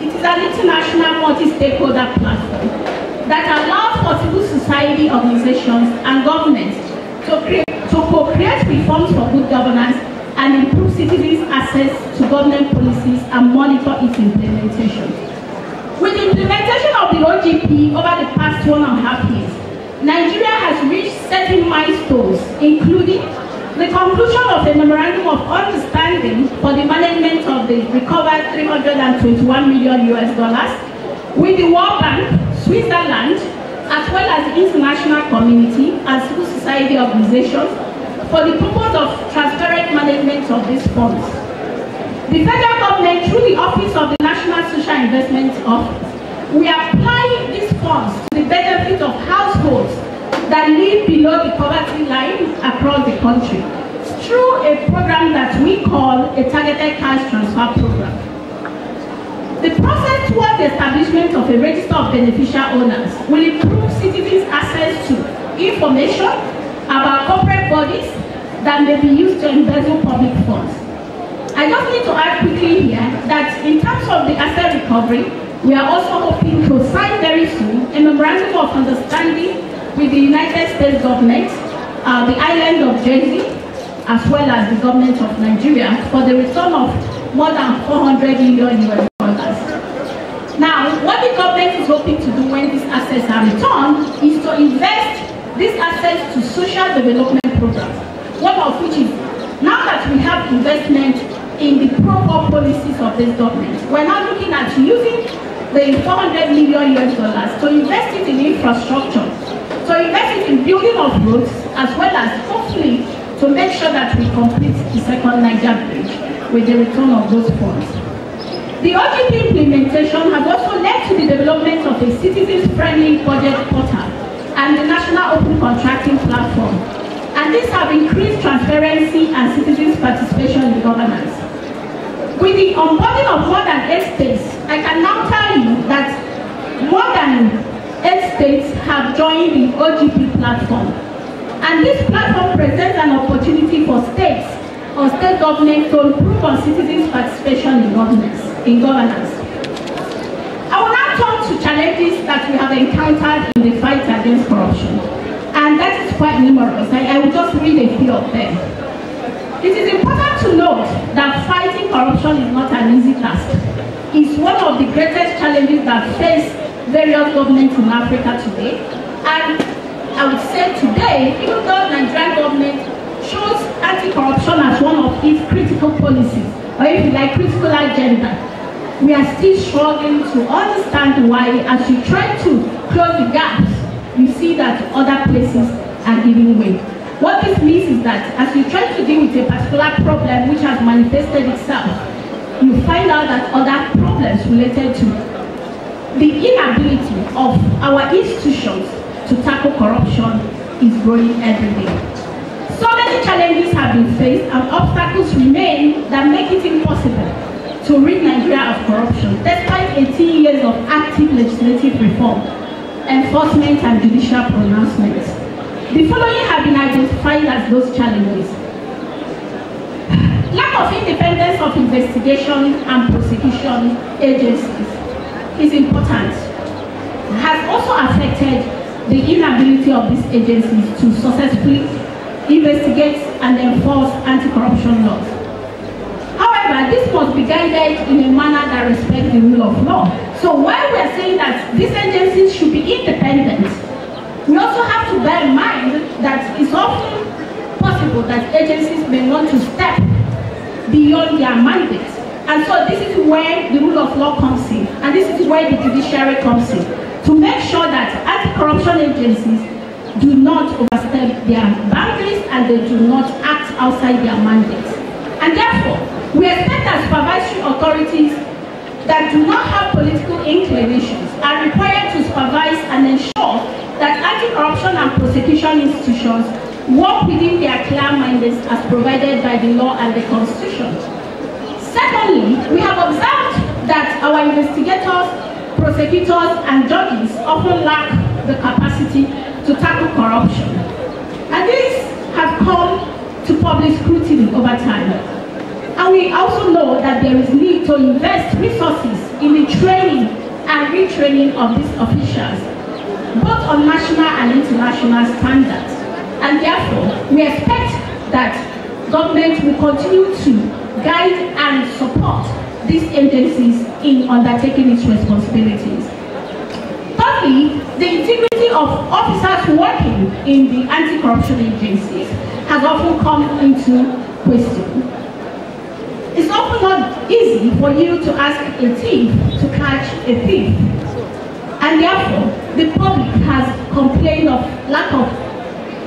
It is an international multi-stakeholder platform that allows for civil society organizations and governments to co-create reforms for good governance and improve citizens' access to government policies and monitor its implementation. With the implementation of the OGP over the past 1.5 years, Nigeria has reached certain milestones, including the conclusion of the Memorandum of Understanding for the management of the recovered $321 million with the World Bank, Switzerland, as well as the international community and civil society organizations for the purpose of transparent management of these funds. The federal government, through the Office of the National Social Investment Office, we apply these funds to the benefit of households that live below the poverty line across the country through a program that we call a targeted cash transfer program. The process towards the establishment of a register of beneficial owners will improve citizens' access to information about corporate bodies that may be used to embezzle public funds. I just need to add quickly here that in terms of the asset recovery, we are also hoping to sign very soon a memorandum of understanding with the United States government, the island of Jersey, as well as the government of Nigeria for the return of more than $400 million. Now, what the government is hoping to do when these assets are returned is to invest these assets to social development programs, one of which is, now that we have investment in the proper policies of this government, we're now looking at using the $400 million to invest it in infrastructure, to invest it in building of roads, as well as hopefully to make sure that we complete the second Niger bridge with the return of those funds. The OGP implementation has also led to the development of a citizens-friendly budget portal and the National Open Contracting Platform, and these have increased transparency and citizens' participation in governance. With the onboarding of more than 8 states, I can now tell you that more than 8 states have joined the OGP platform. And this platform presents an opportunity for states or state governments to improve on citizens' participation in governance. I will now turn to challenges that we have encountered in the fight against corruption. And that is quite numerous. I will just read a few of them. It is important to note that fighting corruption is not an easy task. It's one of the greatest challenges that face various governments in Africa today. And I would say today, even though the Nigerian government shows anti-corruption as one of its critical policies, or if you like, critical agenda, we are still struggling to understand why, as you try to close the gaps, you see that other places are giving way. What this means is that as you try to deal with a particular problem which has manifested itself, you find out that other problems related to the inability of our institutions to tackle corruption is growing every day. So many challenges have been faced and obstacles remain that make it impossible to rid Nigeria of corruption, despite 18 years of active legislative reform, enforcement and judicial pronouncements. The following have been identified as those challenges. Lack of independence of investigation and prosecution agencies is important. Has also affected the inability of these agencies to successfully investigate and enforce anti-corruption laws. However, this must be guided in a manner that respects the rule of law. So while we are saying that these agencies should be independent, we also have to bear in mind that it's often possible that agencies may want to step beyond their mandate. And so this is where the rule of law comes in, and this is where the judiciary comes in, to make sure that anti-corruption agencies do not overstep their boundaries and they do not act outside their mandates. And therefore, we expect that supervisory authorities that do not have political inclinations are required to supervise and ensure that anti-corruption and prosecution institutions work within their clear mandates as provided by the law and the Constitution. Secondly, we have observed that our investigators, prosecutors, and judges often lack the capacity to tackle corruption. And this has come to public scrutiny over time. And we also know that there is need to invest resources in the training and retraining of these officials, both on national and international standards. And therefore, we expect that government will continue to guide and support these agencies in undertaking its responsibilities. Thirdly, the integrity of officers working in the anti-corruption agencies has often come into question. It's often not easy for you to ask a thief to catch a thief. And therefore, the public has complained of lack of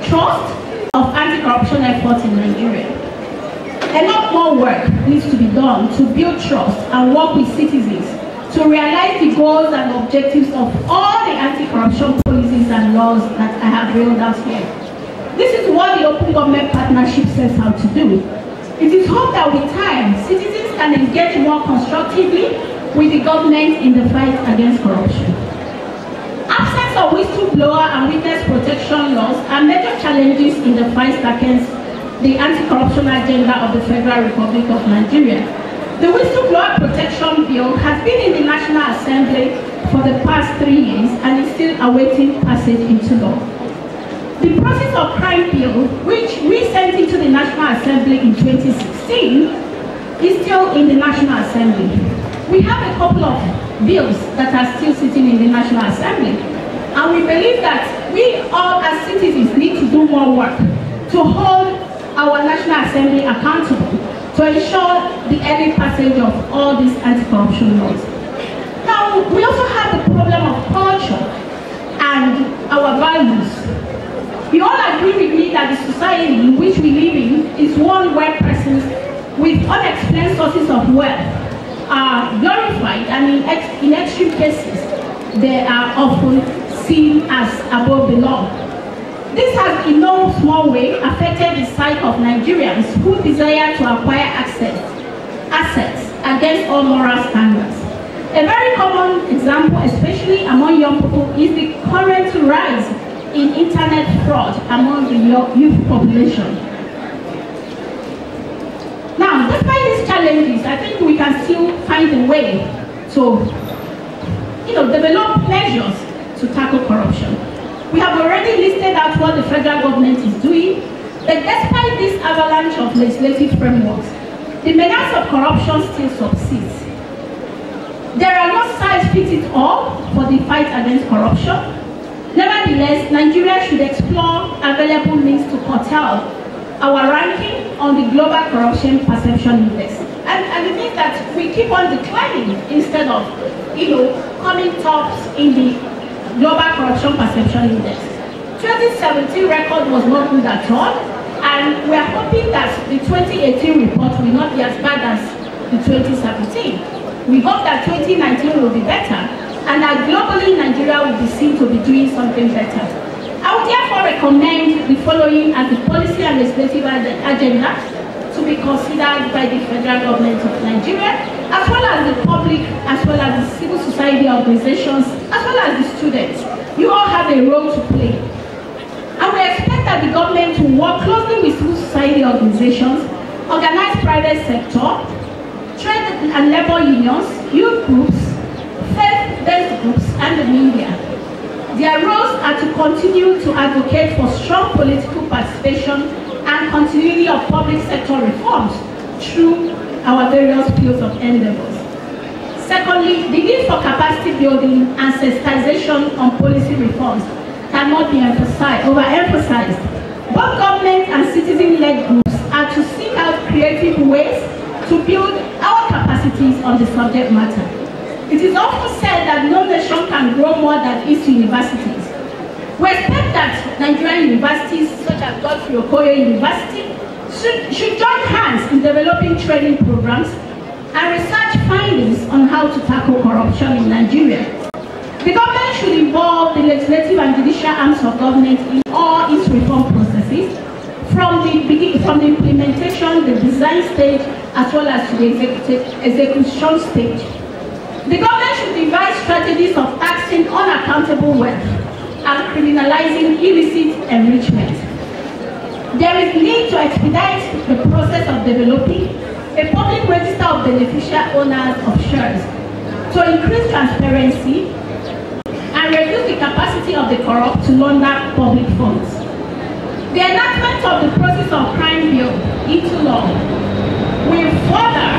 trust of anti-corruption efforts in Nigeria. A lot more work needs to be done to build trust and work with citizens to realize the goals and objectives of all the anti-corruption policies and laws that I have rolled out here. This is what the Open Government Partnership sets out to do. It is hoped that with time, citizens can engage more constructively with the government in the fight against corruption. Absence of whistleblower and witness protection laws are major challenges in the fight against the anti-corruption agenda of the Federal Republic of Nigeria. The Whistleblower Protection Bill has been in the National Assembly for the past 3 years and is still awaiting passage into law. The process of crime bill, which we sent into the National Assembly in 2016, is still in the National Assembly. We have a couple of bills that are still sitting in the National Assembly, and we believe that we all as citizens need to do more work to hold our National Assembly accountable to ensure the early passage of all these anti-corruption laws. Now, we also have the problem of culture and our values. You all agree with me that the society in which we live in is one where persons with unexplained sources of wealth are glorified, and in extreme cases, they are often seen as above the law. This has in no small way affected the sight of Nigerians who desire to acquire assets against all moral standards. A very common example, especially among young people, is the current rise in internet fraud among the youth population. Now, despite these challenges, I think we can still find a way to develop measures to tackle corruption. We have already listed out what the federal government is doing, but despite this avalanche of legislative frameworks, the menace of corruption still subsists. There are no size-fits-all for the fight against corruption. Nevertheless, Nigeria should explore available means to curtail our ranking on the Global Corruption Perception Index. And it means that we keep on declining instead of, coming tops in the Global Corruption Perception Index. 2017 record was not good at all, and we are hoping that the 2018 report will not be as bad as the 2017. We hope that 2019 will be better, and that globally Nigeria will be seen to be doing something better. I would therefore recommend the following as the policy and legislative agenda to be considered by the federal government of Nigeria, as well as the public, as well as the civil society organizations, as well as the students. You all have a role to play. And we expect that the government will work closely with civil society organizations, organized private sector, trade and labor unions, youth groups, faith-based groups, and the media. Their roles are to continue to advocate for strong political participation and continuity of public sector reforms through our various fields of endeavors. Secondly, the need for capacity building and sensitization on policy reforms cannot be overemphasized. Both government and citizen-led groups are to seek out creative ways to build our capacities on the subject matter. It is often said that no nation can grow more than its universities. We expect that Nigerian universities such as Godfrey Okoye University should join hands in developing training programs and research findings on how to tackle corruption in Nigeria. The government should involve the legislative and judicial arms of government in all its reform processes, from the implementation, the design stage, as well as to the execution stage. The government should devise strategies of taxing unaccountable wealth and criminalizing illicit enrichment. There is need to expedite the process of developing a public register of beneficial owners of shares to increase transparency and reduce the capacity of the corrupt to launder public funds. The enactment of the process of crime bill into law will further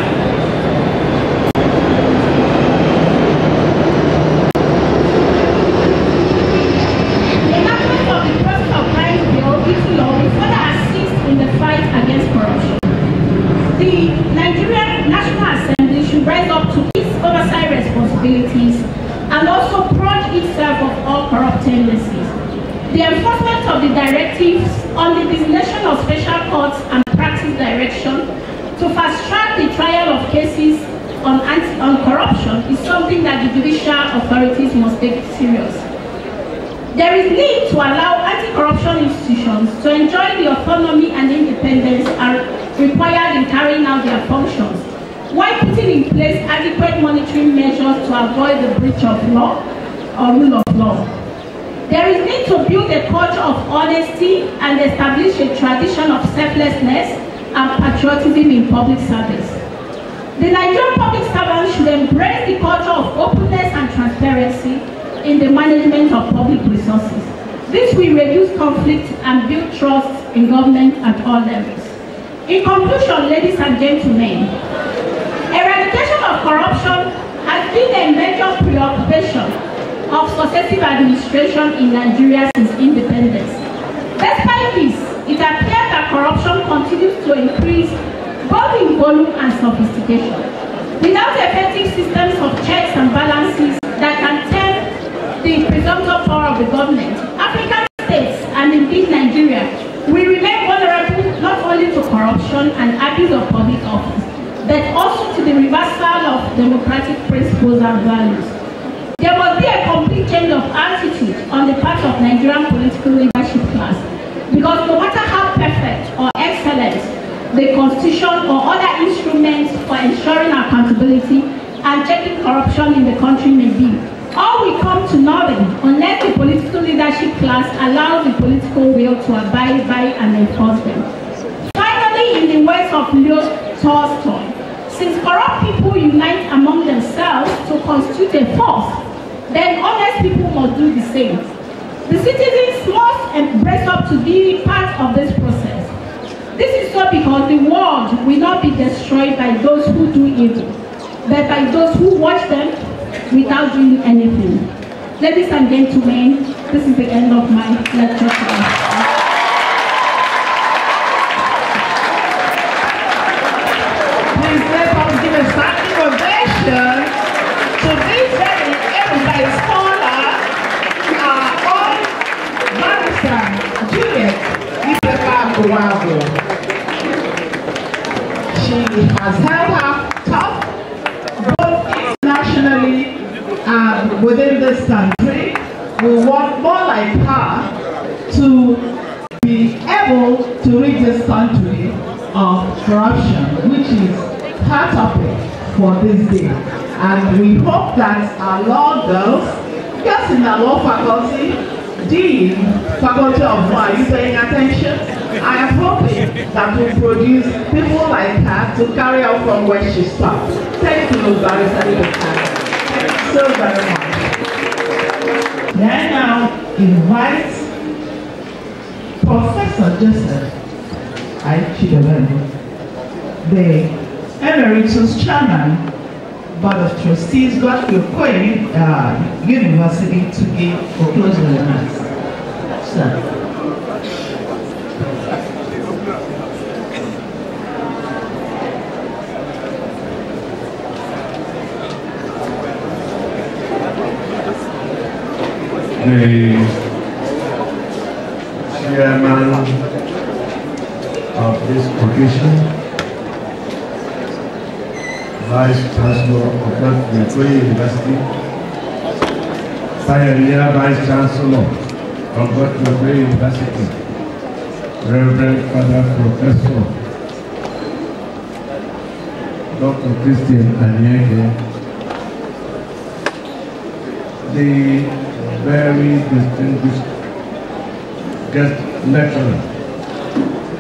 tendencies. The enforcement of the directives on the designation of special courts and practice direction to fast-track the trial of cases on corruption is something that the judicial authorities must take serious. There is need to allow anti-corruption institutions to enjoy the autonomy and independence are required in carrying out their functions, while putting in place adequate monitoring measures to avoid the breach of law or rule of law. There is need to build a culture of honesty and establish a tradition of selflessness and patriotism in public service. The Nigerian public servants should embrace the culture of openness and transparency in the management of public resources. This will reduce conflict and build trust in government at all levels. In conclusion, ladies and gentlemen, eradication of corruption has been a major preoccupation of successive administration in Nigeria since independence. Despite this, it appears that corruption continues to increase both in volume and sophistication. Without effective systems of checks and balances that can tame the presumptive power of the government, African states and indeed Nigeria will remain vulnerable not only to corruption and abuse of public office, but also to the reversal of democratic principles and values. There must be a complete change of attitude on the part of Nigerian political leadership class, because no matter how perfect or excellent the constitution or other instruments for ensuring accountability and checking corruption in the country may be, all will come to nothing unless the political leadership class allows the political will to abide by and enforce them. Finally, in the words of Leo Tolstoy, since corrupt people unite among themselves to constitute a force, then honest people must do the same. The citizens must embrace up to be part of this process. This is so because the world will not be destroyed by those who do evil, but by those who watch them without doing anything. Ladies and gentlemen, this is the end of my lecture today. Please let us give a standing ovation to this very everyday scholar, on Barrister Juliet Ibekaku Nwagwu. She has held her top both internationally and within this country. We want more like her to be able to rid this country of corruption, which is her topic for this day. And we hope that our law girls in the law faculty, Dean, Faculty of Law, are you paying attention? I am hoping that we'll produce people like her to carry out from where she stopped. Thank you, Barrister Ibekaku. Thank you so very much. May I now invite Professor Joseph Chidolem, the Emeritus Chairman, Board of Trustees, Godfrey Okoye University, to give for closing remarks. Sir. The chairman of this occasion, Vice Chancellor of Godfrey University, Pioneer Vice Chancellor of Godfrey University, Reverend Father Professor Dr. Christian Anyege, the very distinguished guest lecturer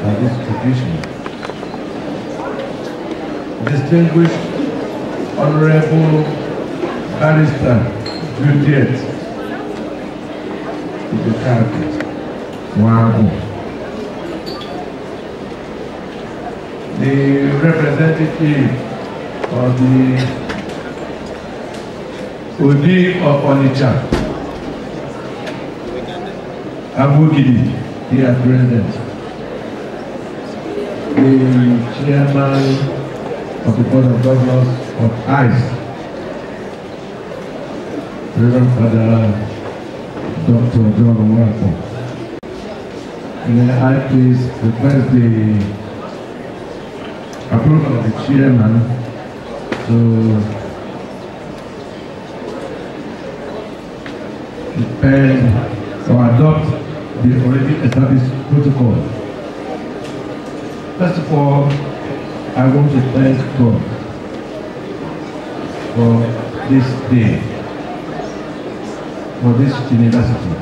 at this occasion, distinguished Honorable Barrister Juliet Ibekaku Nwagwu, the representative of the Odi of Onitsha, Abugidi, here present, the chairman of the Board of Governors of ICE, Reverend Father Dr. John Nwagwu. May I please request the approval of the chairman to prepare or adopt the already established protocol. First of all, I want to thank God for this day, for this university,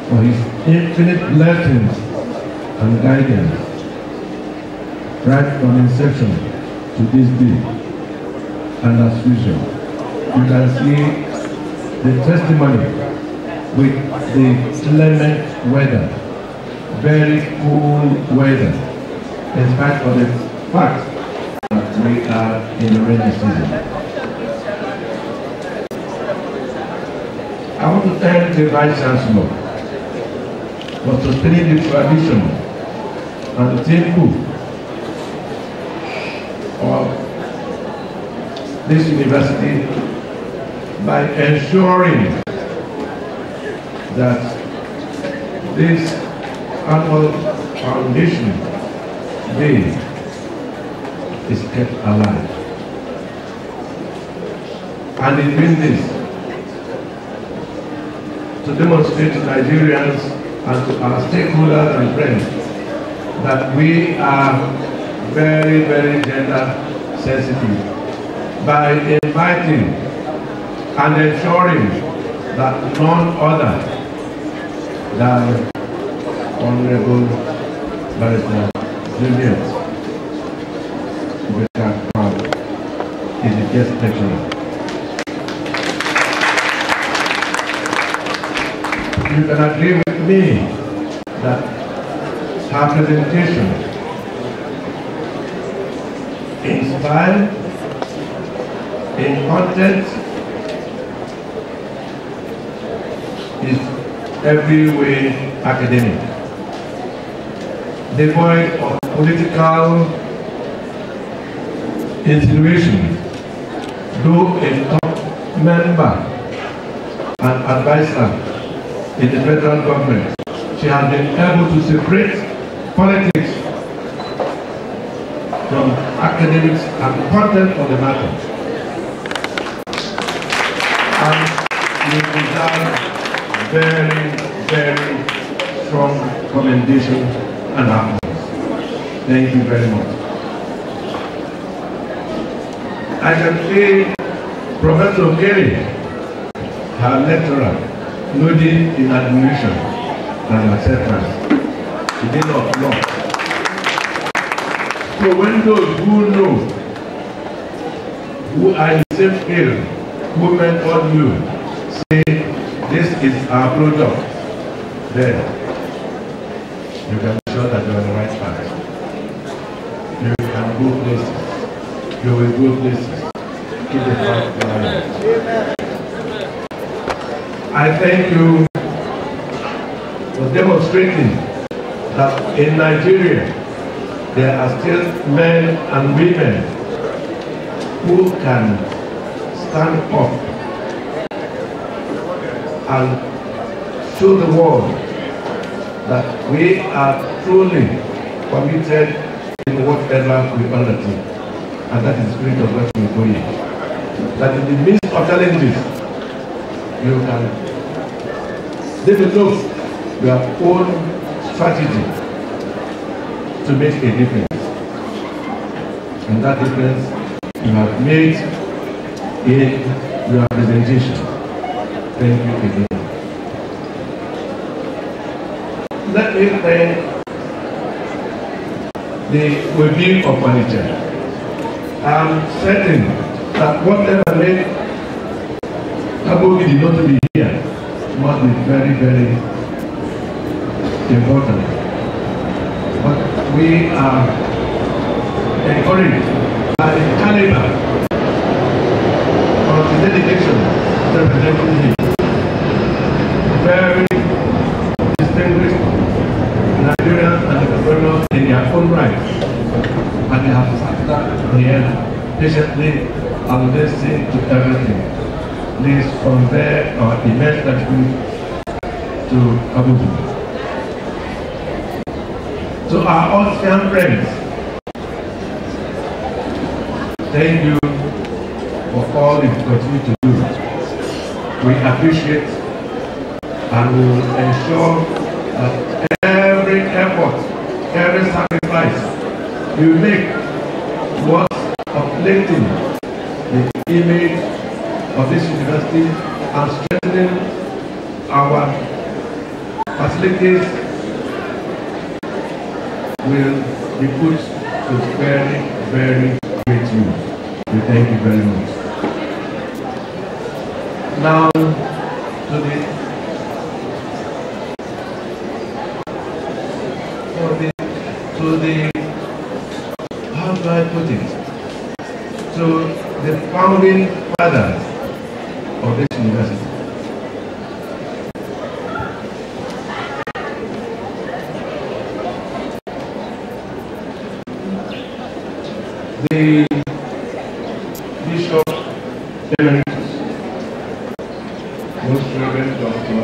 for his infinite blessings and guidance right from inception to this day. And as usual, you can see the testimony with the clement weather, very cool weather, in spite of the fact that we are in the rainy season. I want to thank the Vice Chancellor for sustaining the tradition and the temple of this university by ensuring that this annual foundation day is kept alive. And in doing this, to demonstrate to Nigerians and to our stakeholders and friends that we are very, very gender sensitive by inviting and ensuring that none other than Honorable Barrister Juliet Ibekaku Nwagwu is the guest lecturer. You can agree with me that her presentation in style, in content, is every way academic, devoid of political insinuation, though a top member and advisor in the federal government, she has been able to separate politics from academics and content of the matter. And we deserve very, very strong commendation and applause. Thank you very much. I can see Professor Kelly, her lecturer, nodding in admiration and acceptance. He did not know. So when those who know, who are in the same field, who mentored you, say this is our product, then you can be sure that you're on the right path. You can go places. You will go places. Keep the path going. I thank you for demonstrating that in Nigeria there are still men and women who can stand up and show the world that we are truly committed in whatever we undertake, and that is the spirit of what we do. That in the midst of challenges, you can develop your own strategy to make a difference. And that difference you have made in your presentation. Thank you again. Let me thank the well-being of manager. I'm certain that whatever made Abobi did not be here must be very, very important. But we are encouraged by the caliber of the dedication representing him. Very distinguished Nigerians and Ecuadorians in their own right. And they have sat here patiently and listening to everything. Please convey our immense gratitude to Abuja. To our Austrian friends, thank you for all you continue to do. We appreciate and we will ensure that every effort, every sacrifice you make towards uplifting the image of this university and strengthening our facilities will be put to very, very great use. We thank you very much. Now, how do I put it? To the founding fathers of this university. The Bishop Emeritus, Most Reverend Dr.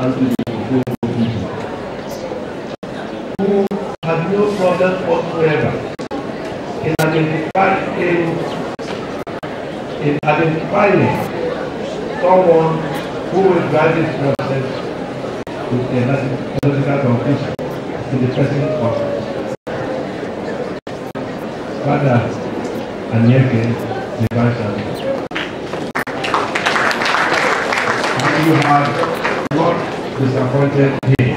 Anthony, who had no problem whatsoever in identifying someone who will drive this process to a logical conclusion in the present of Father Anyeke, the Vice Chancellor. And you have not disappointed him,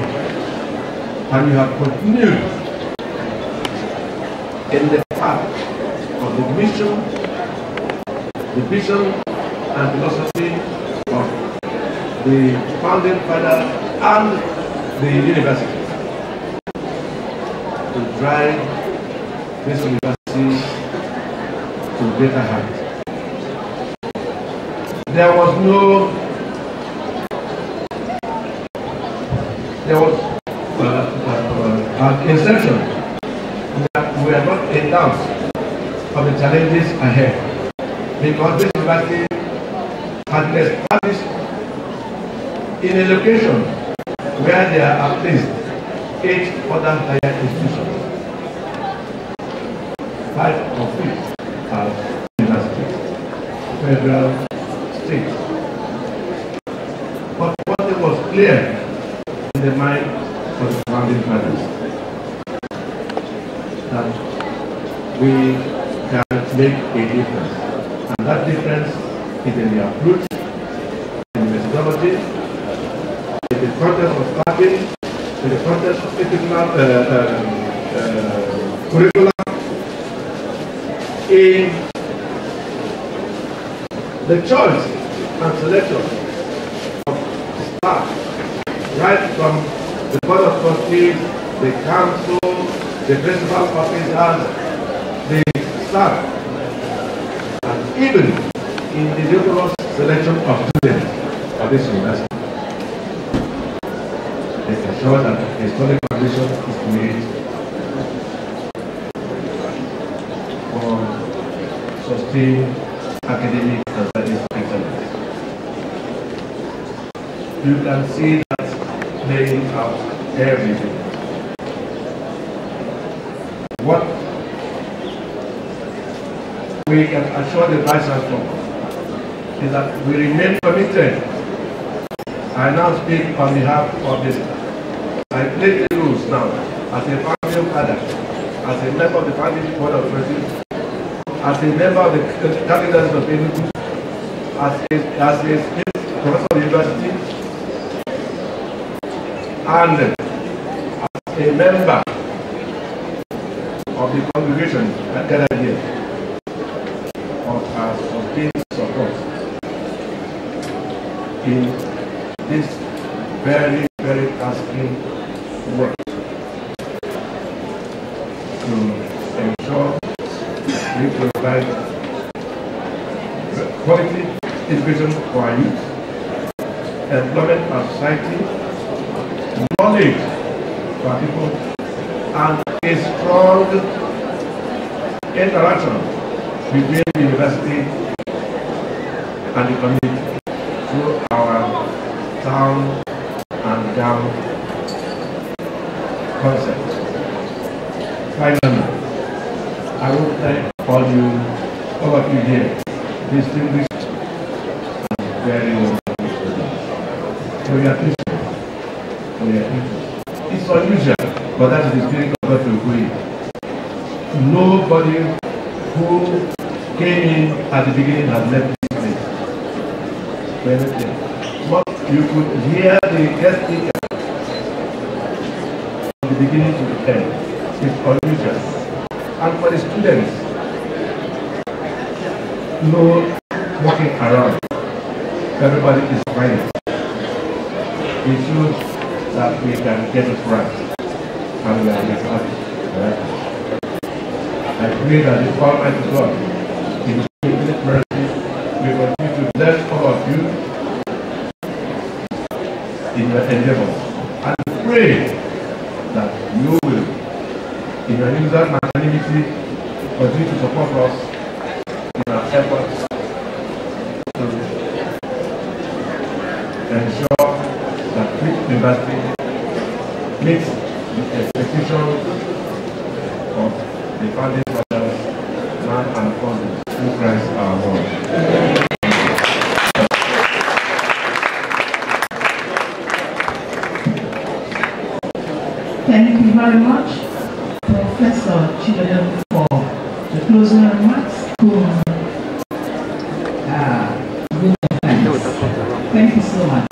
and you have continued in the path of the mission, the vision and philosophy of the founding father and the university to drive this university to greater heights. There was at inception, we are not in doubt of the challenges ahead, because this university had been established in a location where there are at least 8 other higher institutions, 5 of which are universities, federal, state. But what was clear in the mind of the founding fathers, that we can make a difference, and that difference is in the approach, in the methodology, in the context of starting, in the context of institutional curriculum, in the choice and selection of staff, right from the board of trustees, the council, the principal officers, the staff, and even in the rigorous selection of students of this university. It ensures that a solid foundation is made for sustained academic and studies excellence. You can see that playing out every day. What we can assure the Vice Chancellor is that we remain committed. I now speak on behalf of this. I play the rules now as a founding father, as a member of the founding board of trustees, as a member of the candidates of Enugu, as a professor of the university, and as a member of the congregation that gathered here, of our sustained support in this very, very tasking work to ensure we provide quality education for our youth, employment for society, knowledge for our people, and a strong interaction between the university and the community through our town top-down concept. Finally, I will thank all of you here, distinguished and very wonderful students, for your attention, for your interest. It's unusual, but that is the spirit of God to agree. Nobody who came in at the beginning has left this place. But you could hear the guest speaker from the beginning to the end. It's unusual. And for the students, no walking around. Everybody is fine. It shows that we can get it right. And we are happy. I pray that the Almighty God, in His infinite mercy, will continue to bless all of you in your endeavors. And pray that you will, in your usual magnanimity, continue to support us in our efforts to ensure that Christ University meets the expectations of the founding fathers, man and God, through Christ our Lord. Thank you very much, Professor Chizzy, for the closing remarks. Thank you so much.